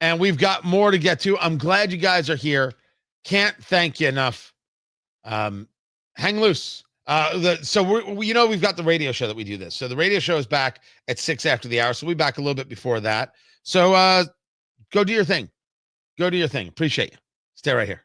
S1: And we've got more to get to. I'm glad you guys are here. Can't thank you enough. Hang loose. We've got the radio show that we do this. So the radio show is back at 6 after the hour. So we'll be back a little bit before that. So go do your thing. Go do your thing. Appreciate you. Stay right here.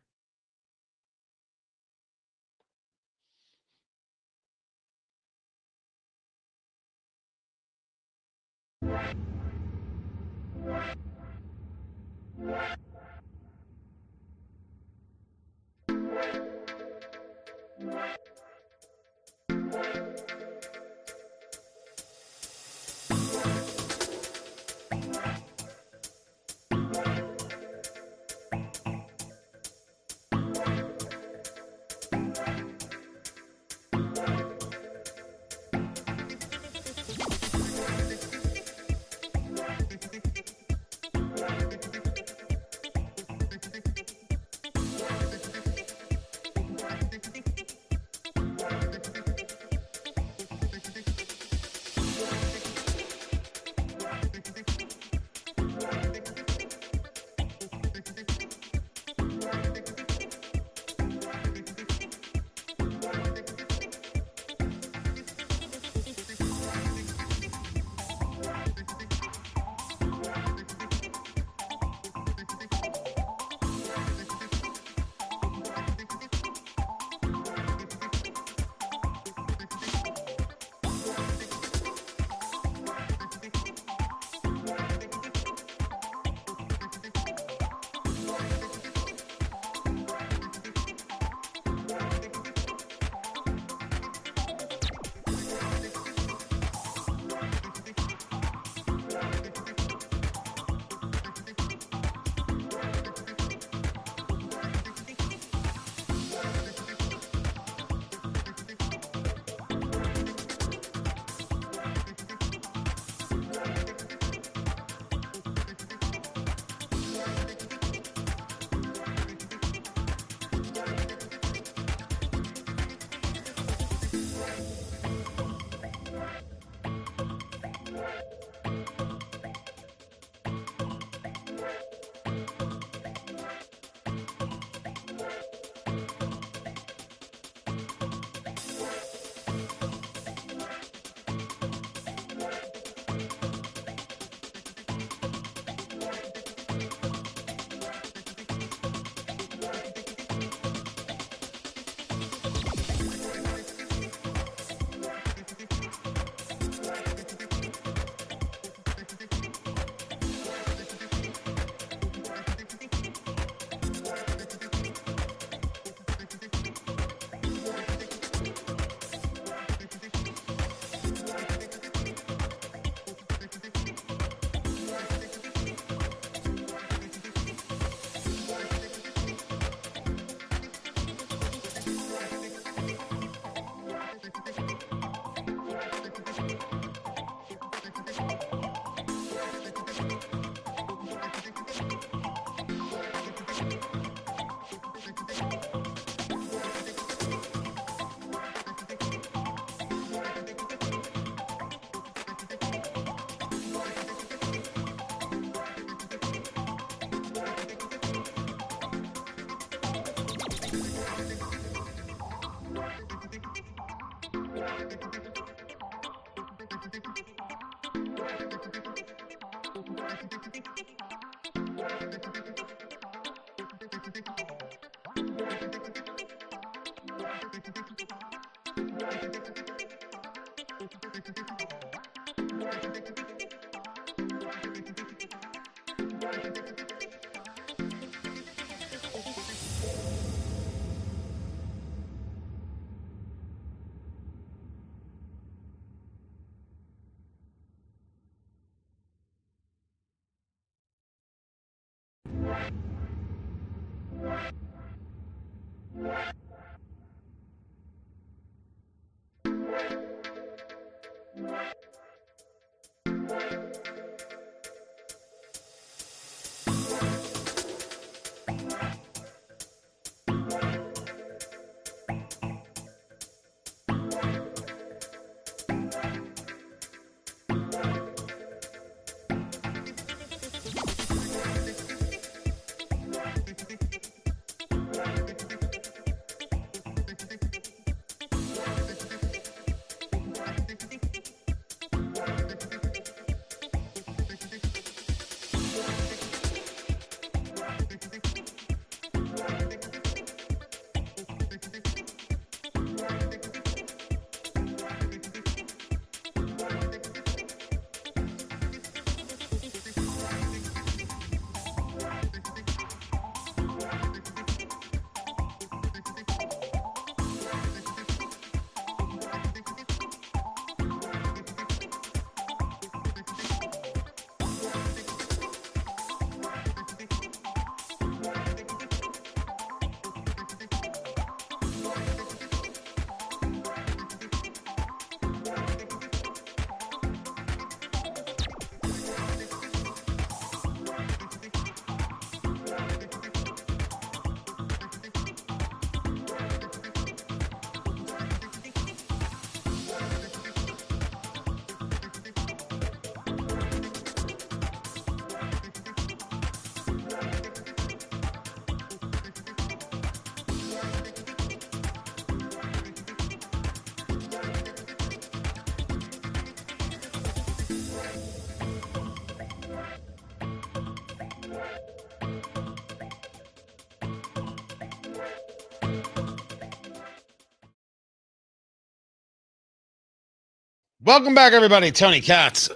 S1: Welcome back, everybody. Tony Katz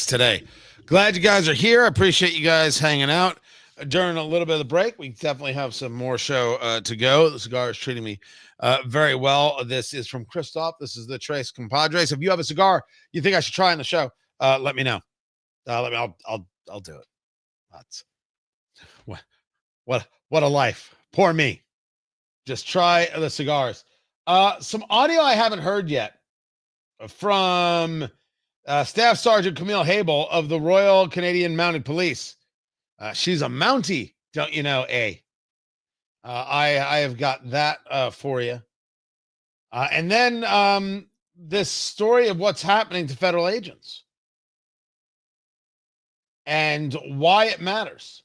S1: today. Glad you guys are here. I appreciate you guys hanging out during a little bit of the break. We definitely have some more show to go. The cigar is treating me very well. This is from Christoph. This is the Tres Compadres. If you have a cigar you think I should try on the show, let me know. I'll do it. That's what a life. Poor me. Just try the cigars. Some audio I haven't heard yet from Staff Sergeant Camille Habel of the Royal Canadian Mounted Police. She's a Mountie, don't you know, I have got that for you. And then this story of what's happening to federal agents and why it matters.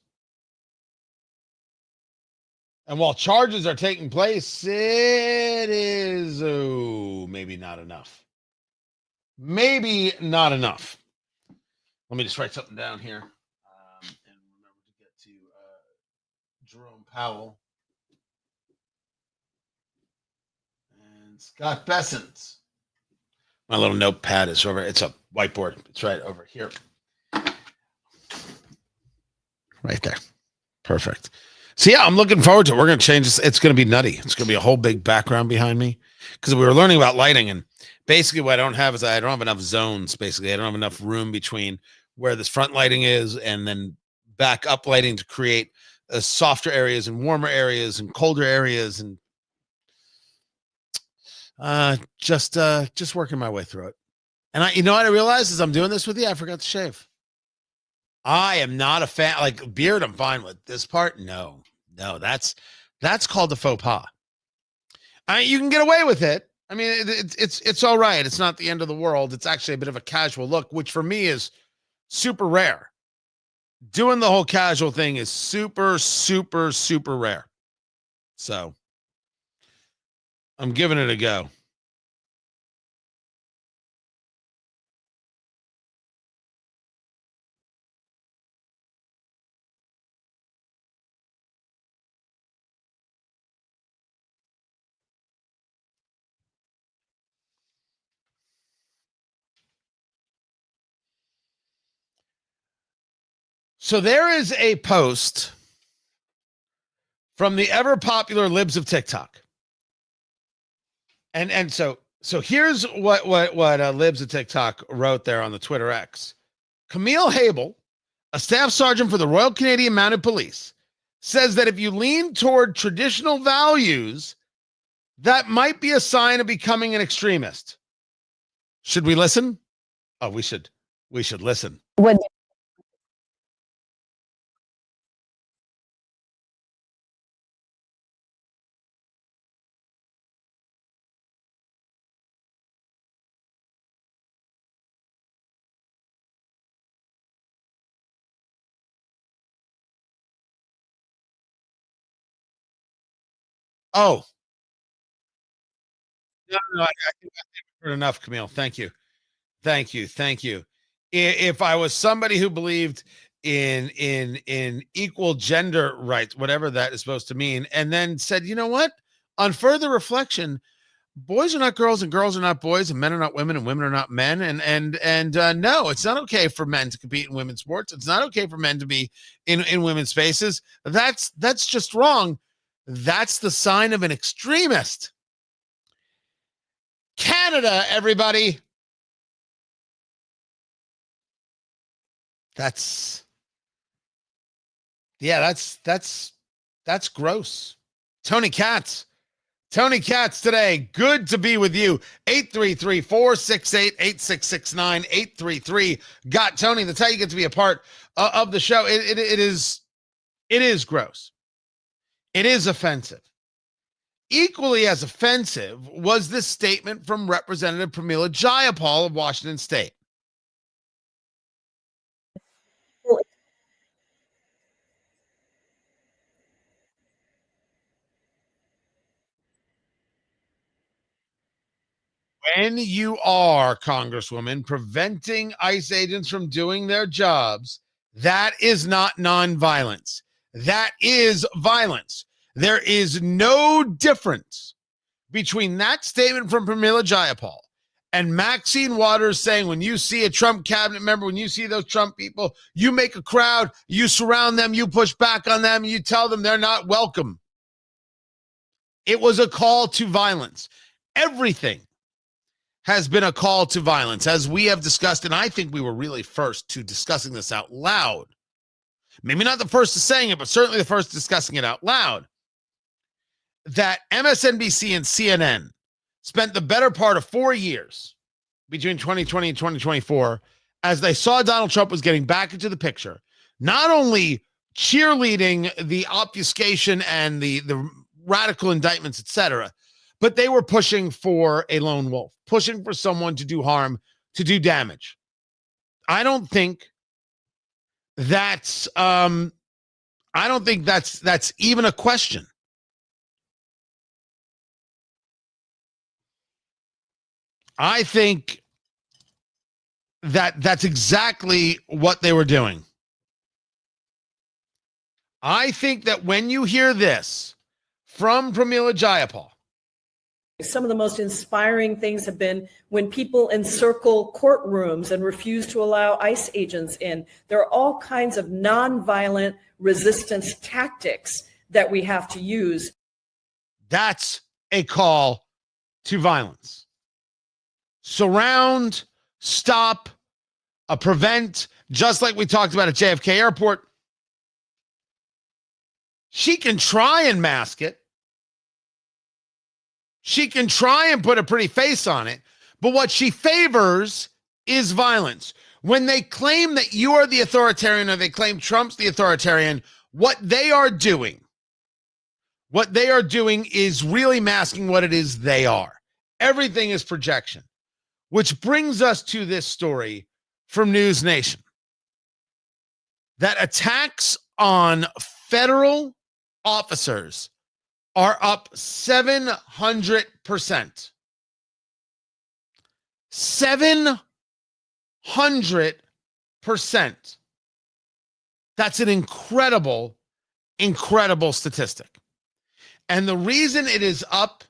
S1: And while charges are taking place, it is maybe not enough. Maybe not enough. Let me just write something down here. And remember to get to Jerome Powell and Scott Bessent. My little notepad is over. It's a whiteboard. It's right over here. Right there. Perfect. So yeah, I'm looking forward to it. We're going to change this. It's going to be nutty. It's going to be a whole big background behind me because we were learning about lighting, and basically what I don't have is I don't have enough zones. Basically, I don't have enough room between where this front lighting is and then back up lighting to create softer areas and warmer areas and colder areas, and just working my way through it. And you know what I realized as I'm doing this with you, I forgot to shave. I am not a fan. Like beard, I'm fine with. This part, no, that's called a faux pas. You can get away with it. I mean, it's all right. It's not the end of the world. It's actually a bit of a casual look, which for me is super rare. Doing the whole casual thing is super, super, super rare. So I'm giving it a go. So there is a post from the ever popular libs of TikTok. And so here's what libs of TikTok wrote there on the Twitter X. Camille Habel, a staff sergeant for the Royal Canadian Mounted Police, says that if you lean toward traditional values, that might be a sign of becoming an extremist. Should we listen? Oh, we should listen.
S8: When
S1: Oh, no, I think I've heard enough, Camille. Thank you. If I was somebody who believed in equal gender rights, whatever that is supposed to mean, and then said, you know what? On further reflection, boys are not girls and girls are not boys and men are not women and women are not men. And no, it's not okay for men to compete in women's sports. It's not okay for men to be in women's spaces. That's just wrong. That's the sign of an extremist. Canada, everybody. That's gross. Tony Katz today. Good to be with you. 833-468-8669, 833 got Tony. That's how you get to be a part of the show. It is gross. It is offensive. Equally as offensive was this statement from Representative Pramila Jayapal of Washington State. When you are, Congresswoman, preventing ICE agents from doing their jobs, that is not nonviolence. That is violence. There is no difference between that statement from Pramila Jayapal and Maxine Waters saying, when you see a Trump cabinet member, when you see those Trump people, you make a crowd, you surround them, you push back on them, you tell them they're not welcome. It was a call to violence. Everything has been a call to violence, as we have discussed, and I think we were really first to discussing this out loud. Maybe not the first to saying it, but certainly the first discussing it out loud. That MSNBC and CNN spent the better part of 4 years between 2020 and 2024 as they saw Donald Trump was getting back into the picture, not only cheerleading the obfuscation and the radical indictments, etc., but they were pushing for a lone wolf, pushing for someone to do harm, to do damage. I don't think that's even a question. I think that's exactly what they were doing. I think that when you hear this from Pramila Jayapal,
S9: some of the most inspiring things have been when people encircle courtrooms and refuse to allow ICE agents in. There are all kinds of nonviolent resistance tactics that we have to use.
S1: That's a call to violence. Surround, stop, prevent, just like we talked about at JFK Airport. She can try and mask it. She can try and put a pretty face on it, but what she favors is violence. When they claim that you are the authoritarian or they claim Trump's the authoritarian, what they are doing is really masking what it is they are. Everything is projection, which brings us to this story from News Nation. That attacks on federal officers are up 700%. 700%. That's an incredible statistic. And the reason it is up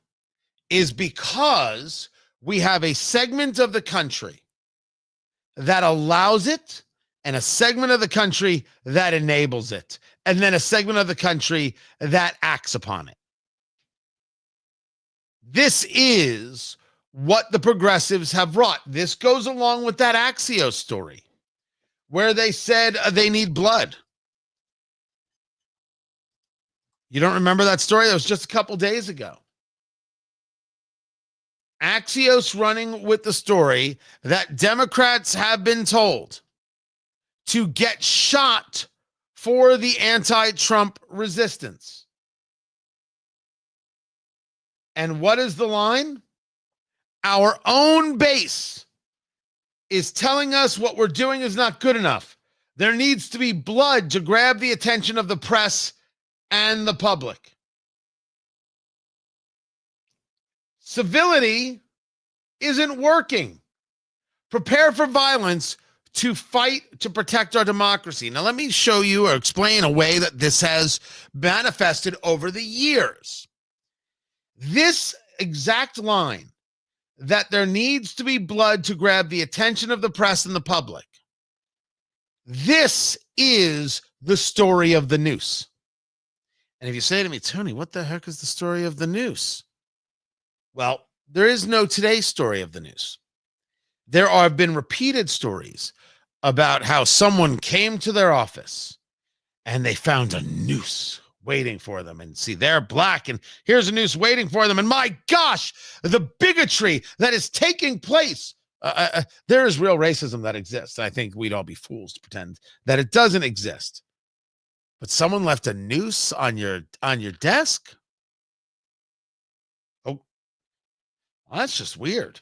S1: is because we have a segment of the country that allows it and a segment of the country that enables it, and then a segment of the country that acts upon it. This is what the progressives have wrought. This goes along with that Axios story where they said they need blood. You don't remember that story? That was just a couple days ago. Axios running with the story that Democrats have been told to get shot for the anti-Trump resistance. And what is the line? Our own base is telling us what we're doing is not good enough. There needs to be blood to grab the attention of the press and the public. Civility isn't working. Prepare for violence to fight to protect our democracy. Now, let me show you or explain a way that this has manifested over the years. This exact line, that there needs to be blood to grab the attention of the press and the public, this is the story of the noose. And if you say to me, Tony, what the heck is the story of the noose? Well, there is no today's story of the noose. There have been repeated stories about how someone came to their office and they found a noose waiting for them. And see, they're black and here's a noose waiting for them. And my gosh, the bigotry that is taking place. There is real racism that exists. I think we'd all be fools to pretend that it doesn't exist. But someone left a noose on your desk? Oh, well, that's just weird.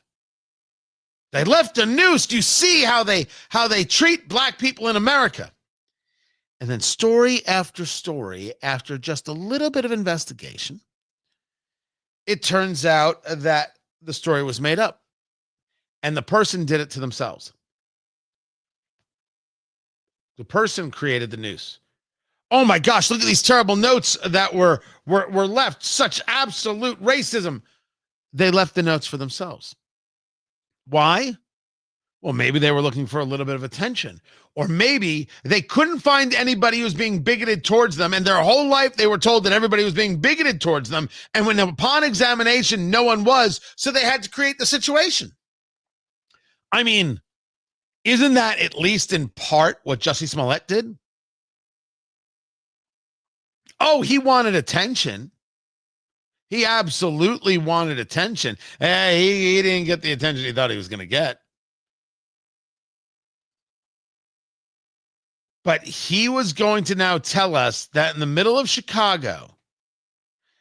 S1: They left a noose. Do you see how they treat black people in America? And then story after story, after just a little bit of investigation, it turns out that the story was made up and the person did it to themselves. The person created the noose. Oh my gosh, look at these terrible notes that were left. Such absolute racism. They left the notes for themselves. Why? Well, maybe they were looking for a little bit of attention. Or maybe they couldn't find anybody who was being bigoted towards them. And their whole life they were told that everybody was being bigoted towards them. And when upon examination, no one was. So they had to create the situation. I mean, isn't that at least in part what Jussie Smollett did? Oh, he wanted attention. He absolutely wanted attention. He didn't get the attention he thought he was going to get. But he was going to now tell us that in the middle of Chicago,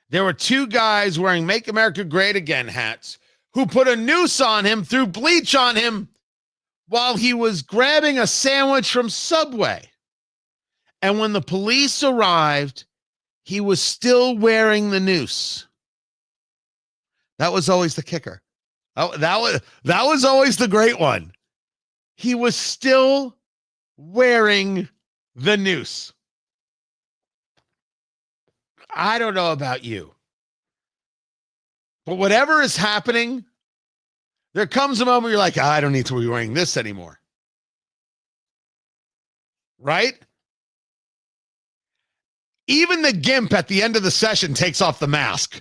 S1: there were two guys wearing Make America Great Again hats who put a noose on him, threw bleach on him while he was grabbing a sandwich from Subway. And when the police arrived, he was still wearing the noose. That was always the kicker. That was always the great one. He was still wearing the noose. I don't know about you, but whatever is happening, there comes a moment where you're like, I don't need to be wearing this anymore. Right? Even the gimp at the end of the session takes off the mask.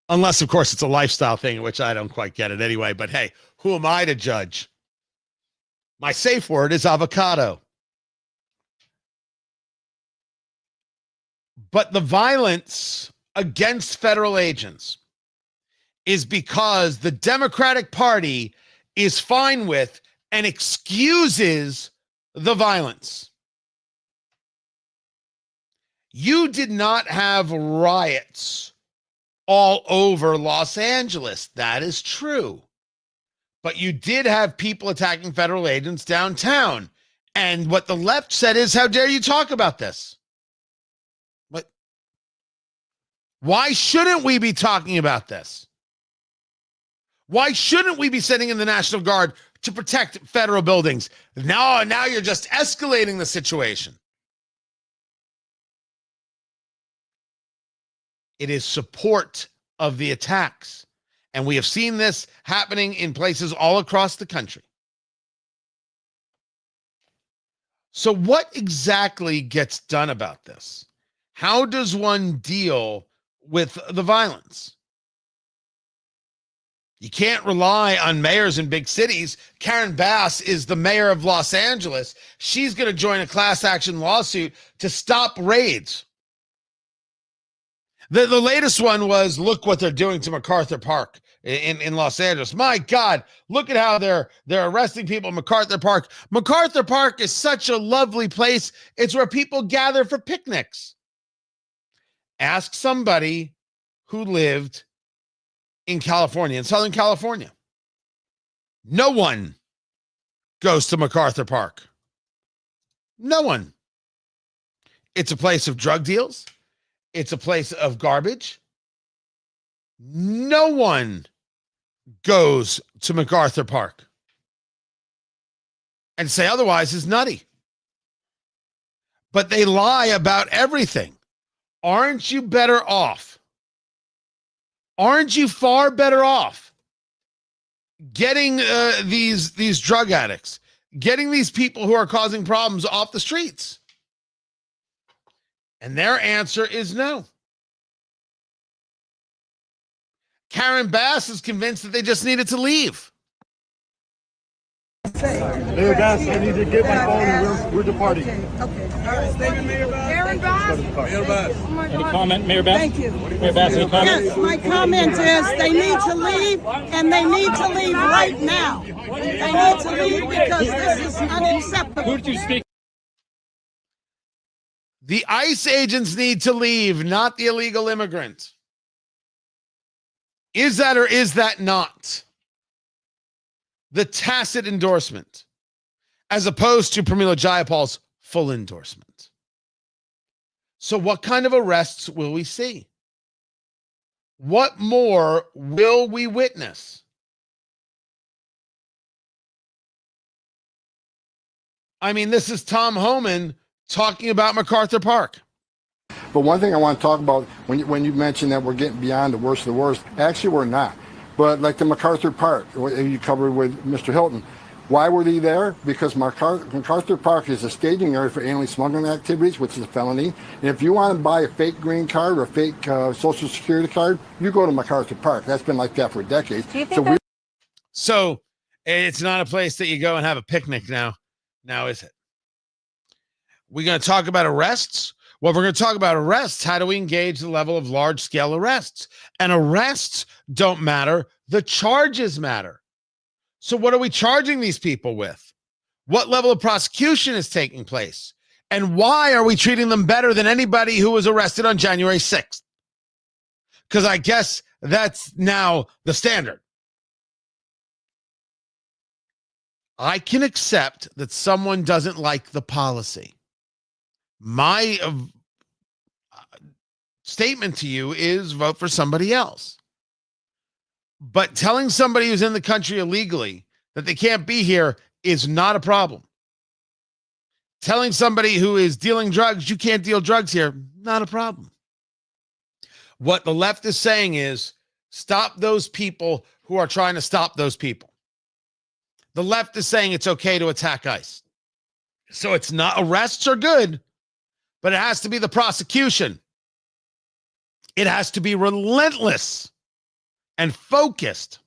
S1: Unless, of course, it's a lifestyle thing, which I don't quite get it anyway. But hey, who am I to judge? My safe word is avocado. But the violence against federal agents is because the Democratic Party is fine with and excuses the violence. You did not have riots all over Los Angeles. That is true. But you did have people attacking federal agents downtown. And what the left said is, how dare you talk about this? What? Why shouldn't we be talking about this? Why shouldn't we be sending in the National Guard to protect federal buildings? Now you're just escalating the situation. It is support of the attacks. And we have seen this happening in places all across the country. So what exactly gets done about this? How does one deal with the violence? You can't rely on mayors in big cities. Karen Bass is the mayor of Los Angeles. She's going to join a class action lawsuit to stop raids. The latest one was, look what they're doing to MacArthur Park in Los Angeles. My God, look at how they're arresting people in MacArthur Park. MacArthur Park is such a lovely place. It's where people gather for picnics. Ask somebody who lived in California, in Southern California. No one goes to MacArthur Park. No one. It's a place of drug deals. It's a place of garbage. No one goes to MacArthur Park. And say otherwise is nutty. But they lie about everything. Aren't you better off? Aren't you far better off getting these drug addicts, getting these people who are causing problems off the streets? And their answer is no. Karen Bass is convinced that they just needed to leave.
S8: Mayor Bass, I need to get my phone and we're departing.
S10: Okay. All right. Aaron Bass.
S8: Mayor Bass.
S7: Any comment, Mayor Bass?
S10: Thank you.
S7: Mayor Bass, any comment?
S10: Yes, my comment is they need to leave, and they need to leave right now. They need to leave because this is unacceptable.
S7: Who did you speak?
S1: The ICE agents need to leave, not the illegal immigrant. Is that or is that not the tacit endorsement, as opposed to Pramila Jayapal's full endorsement? So what kind of arrests will we see? What more will we witness? I mean, this is Tom Homan talking about MacArthur Park.
S11: But one thing I want to talk about, when you mentioned that we're getting beyond the worst of the worst, actually we're not. But like the MacArthur Park, you covered with Mr. Hilton, why were they there? Because MacArthur Park is a staging area for alien smuggling activities, which is a felony. And if you want to buy a fake green card or a fake Social Security card, you go to MacArthur Park. That's been like that for decades.
S1: So it's not a place that you go and have a picnic now. Now is it? We're going to talk about arrests. Well, we're going to talk about arrests. How do we engage the level of large-scale arrests? And arrests don't matter. The charges matter. So what are we charging these people with? What level of prosecution is taking place? And why are we treating them better than anybody who was arrested on January 6th? Because I guess that's now the standard. I can accept that someone doesn't like the policy. My statement to you is vote for somebody else. But telling somebody who's in the country illegally that they can't be here is not a problem. Telling somebody who is dealing drugs, you can't deal drugs here, not a problem. What the left is saying is stop those people who are trying to stop those people. The left is saying it's okay to attack ICE. So it's not, arrests are good, but it has to be the prosecution. It has to be relentless and focused.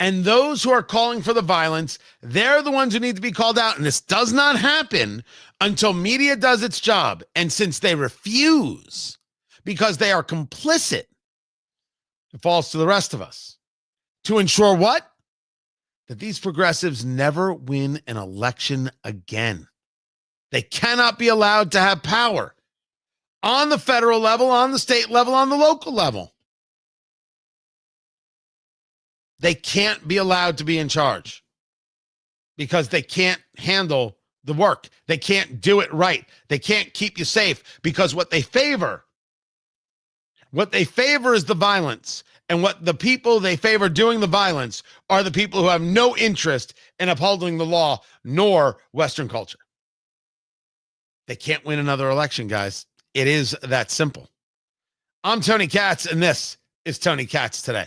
S1: And those who are calling for the violence, they're the ones who need to be called out. And this does not happen until media does its job. And since they refuse, because they are complicit, it falls to the rest of us to ensure what? That these progressives never win an election again. They cannot be allowed to have power on the federal level, on the state level, on the local level. They can't be allowed to be in charge because they can't handle the work. They can't do it right. They can't keep you safe because what they favor is the violence. And what the people they favor doing the violence are the people who have no interest in upholding the law nor Western culture. They can't win another election, guys. It is that simple. I'm Tony Katz, and this is Tony Katz Today.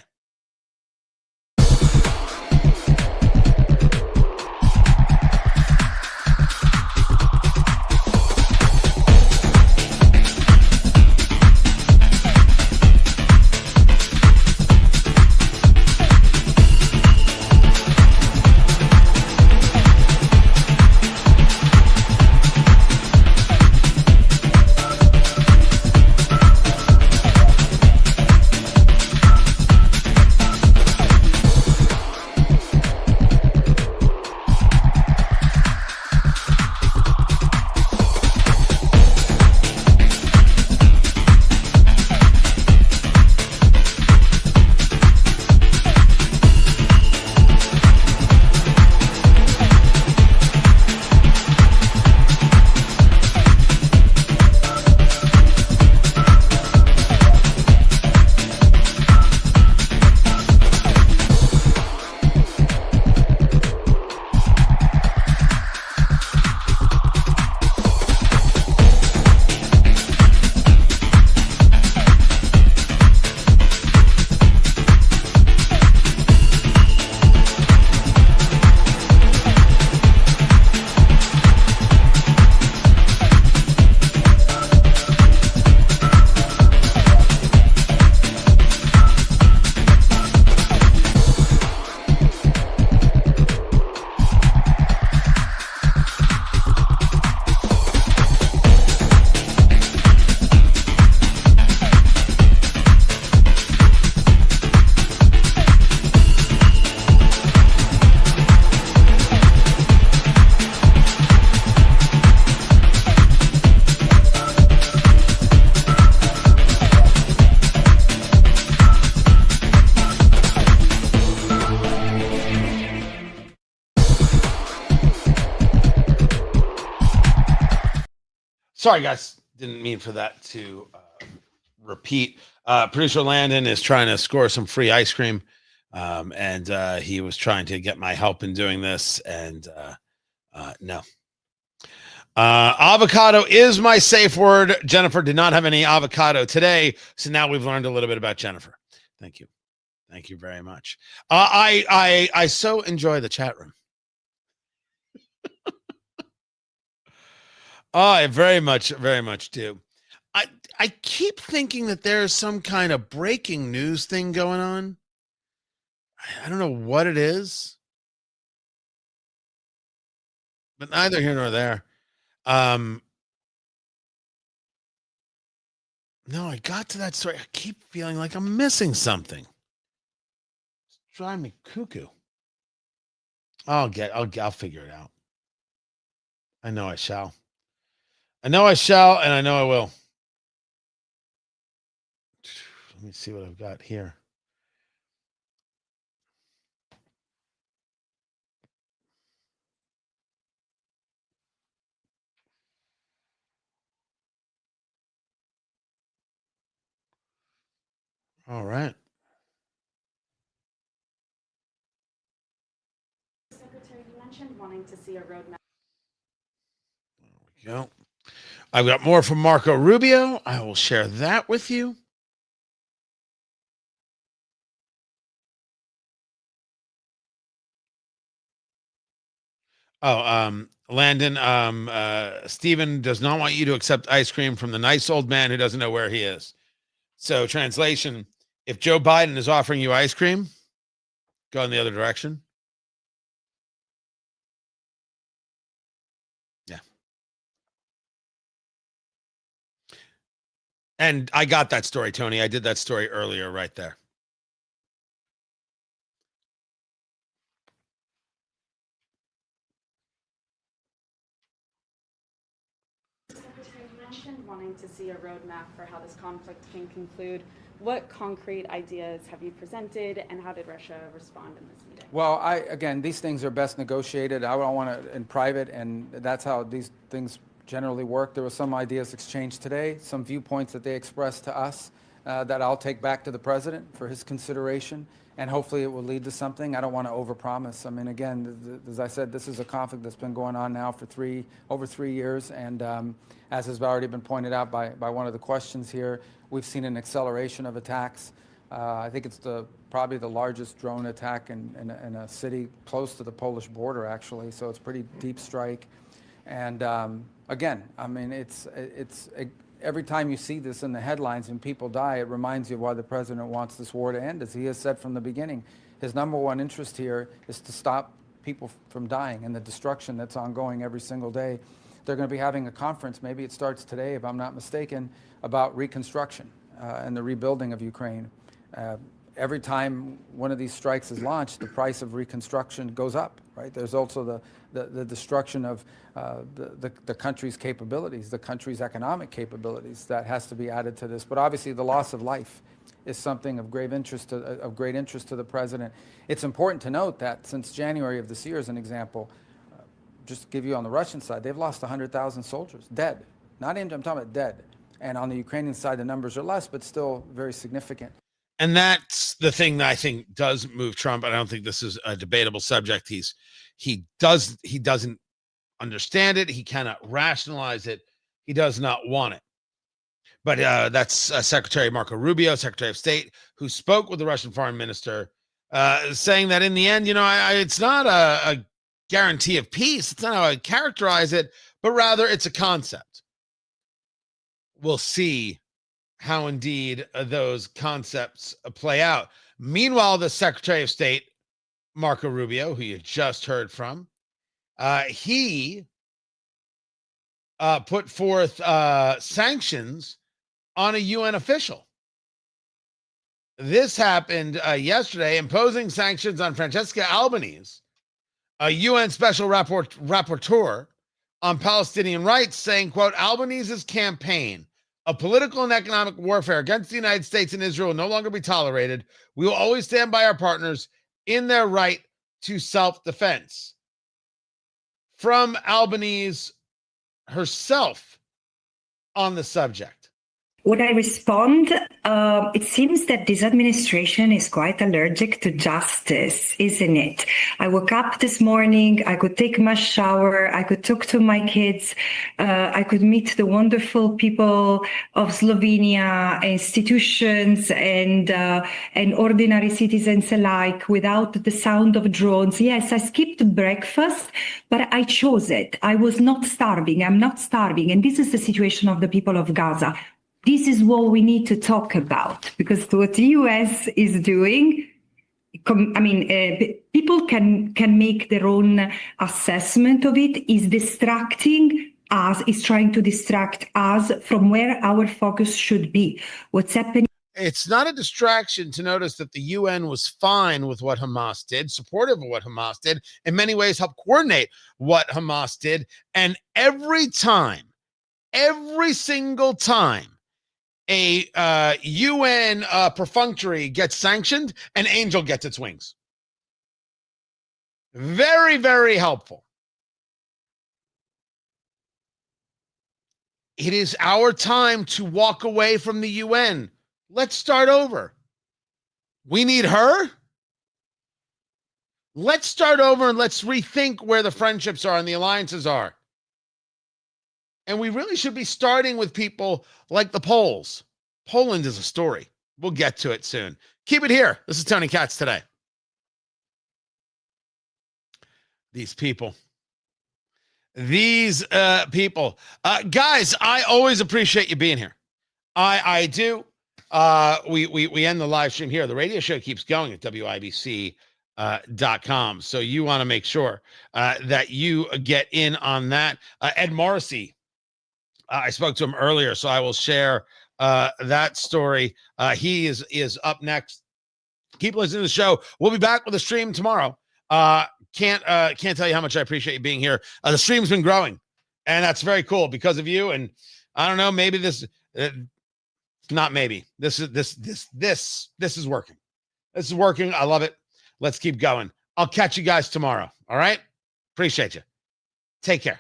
S1: Sorry, guys. Didn't mean for that to repeat. Producer Landon is trying to score some free ice cream. And he was trying to get my help in doing this. And no. Avocado is my safe word. Jennifer did not have any avocado today. So now we've learned a little bit about Jennifer. Thank you. Thank you very much. I so enjoy the chat room. I very much do. I keep thinking that there's some kind of breaking news thing going on. I don't know what it is, but neither here nor there. No, I got to that story. I keep feeling like I'm missing something. It's driving me cuckoo. I'll figure it out. I know I shall. And I know I will. Let me see what I've got here. All right.
S12: Secretary, you mentioned wanting to see a roadmap.
S1: There we go. I've got more from Marco Rubio. I will share that with you. Landon, Stephen does not want you to accept ice cream from the nice old man who doesn't know where he is. So, translation, if Joe Biden is offering you ice cream, go in the other direction. Yeah. And I got that story, Tony. I did that story earlier right there.
S12: Secretary, you mentioned wanting to see a roadmap for how this conflict can conclude. What concrete ideas have you presented, and how did Russia respond in this meeting?
S3: Well, again, these things are best negotiated. I don't want to in private, and that's how these things generally work. There were some ideas exchanged today, some viewpoints that they expressed to us that I'll take back to the president for his consideration, and hopefully it will lead to something. I don't want to overpromise. I mean, again, as I said, this is a conflict that's been going on now for over 3 years, and as has already been pointed out by one of the questions here, we've seen an acceleration of attacks. I think it's probably the largest drone attack in a city close to the Polish border, actually. So it's pretty deep strike. And again, I mean, it's every time you see this in the headlines and people die, it reminds you of why the president wants this war to end. As he has said from the beginning, his number one interest here is to stop people from dying and the destruction that's ongoing every single day. They're going to be having a conference, maybe it starts today if I'm not mistaken, about reconstruction and the rebuilding of Ukraine. Every time one of these strikes is launched, the price of reconstruction goes up, right? There's also the destruction of the country's capabilities, the country's economic capabilities that has to be added to this. But obviously the loss of life is something of great interest to the president. It's important to note that since January of this year, as an example, just to give you on the Russian side, they've lost 100,000 soldiers, dead. Not injured, I'm talking about dead. And on the Ukrainian side, the numbers are less, but still very significant.
S1: And that's the thing that I think does move Trump. I don't think this is a debatable subject. He doesn't understand it. He cannot rationalize it. He does not want it. But that's Secretary Marco Rubio, Secretary of State, who spoke with the Russian foreign minister, saying that in the end, it's not a guarantee of peace. It's not how I characterize it, but rather it's a concept. We'll see how indeed those concepts play out. Meanwhile, the Secretary of State, Marco Rubio, who you just heard from, he put forth sanctions on a UN official. This happened yesterday, imposing sanctions on Francesca Albanese, a UN special rapporteur on Palestinian rights, saying, quote, Albanese's campaign of political and economic warfare against the United States and Israel will no longer be tolerated. We will always stand by our partners in their right to self-defense. From Albanese herself on the subject?
S13: Would I respond? It seems that this administration is quite allergic to justice, isn't it? I woke up this morning, I could take my shower, I could talk to my kids, I could meet the wonderful people of Slovenia, institutions and ordinary citizens alike without the sound of drones. Yes, I skipped breakfast, but I chose it. I was not starving. I'm not starving. And this is the situation of the people of Gaza. This is what we need to talk about, because what the US is doing, people can make their own assessment of it, is distracting us, is trying to distract us from where our focus should be. What's happening?
S1: It's not a distraction to notice that the UN was fine with what Hamas did, supportive of what Hamas did, in many ways helped coordinate what Hamas did. And every single time, a UN perfunctory gets sanctioned, an angel gets its wings. Very, very helpful. It is our time to walk away from the UN. Let's start over. We need her. Let's start over and let's rethink where the friendships are and the alliances are. And we really should be starting with people like the Poles. Poland is a story. We'll get to it soon. Keep it here. This is Tony Katz Today. These people. Guys, I always appreciate you being here. I do. We end the live stream here. The radio show keeps going at WIBC.com. So you want to make sure that you get in on that. Ed Morrissey, I spoke to him earlier, so I will share that story. He is up next. Keep listening to the show. We'll be back with a stream tomorrow. Can't tell you how much I appreciate you being here. The stream's been growing, and that's very cool because of you. And I don't know, maybe not maybe this is working. This is working. I love it. Let's keep going. I'll catch you guys tomorrow. All right. Appreciate you. Take care.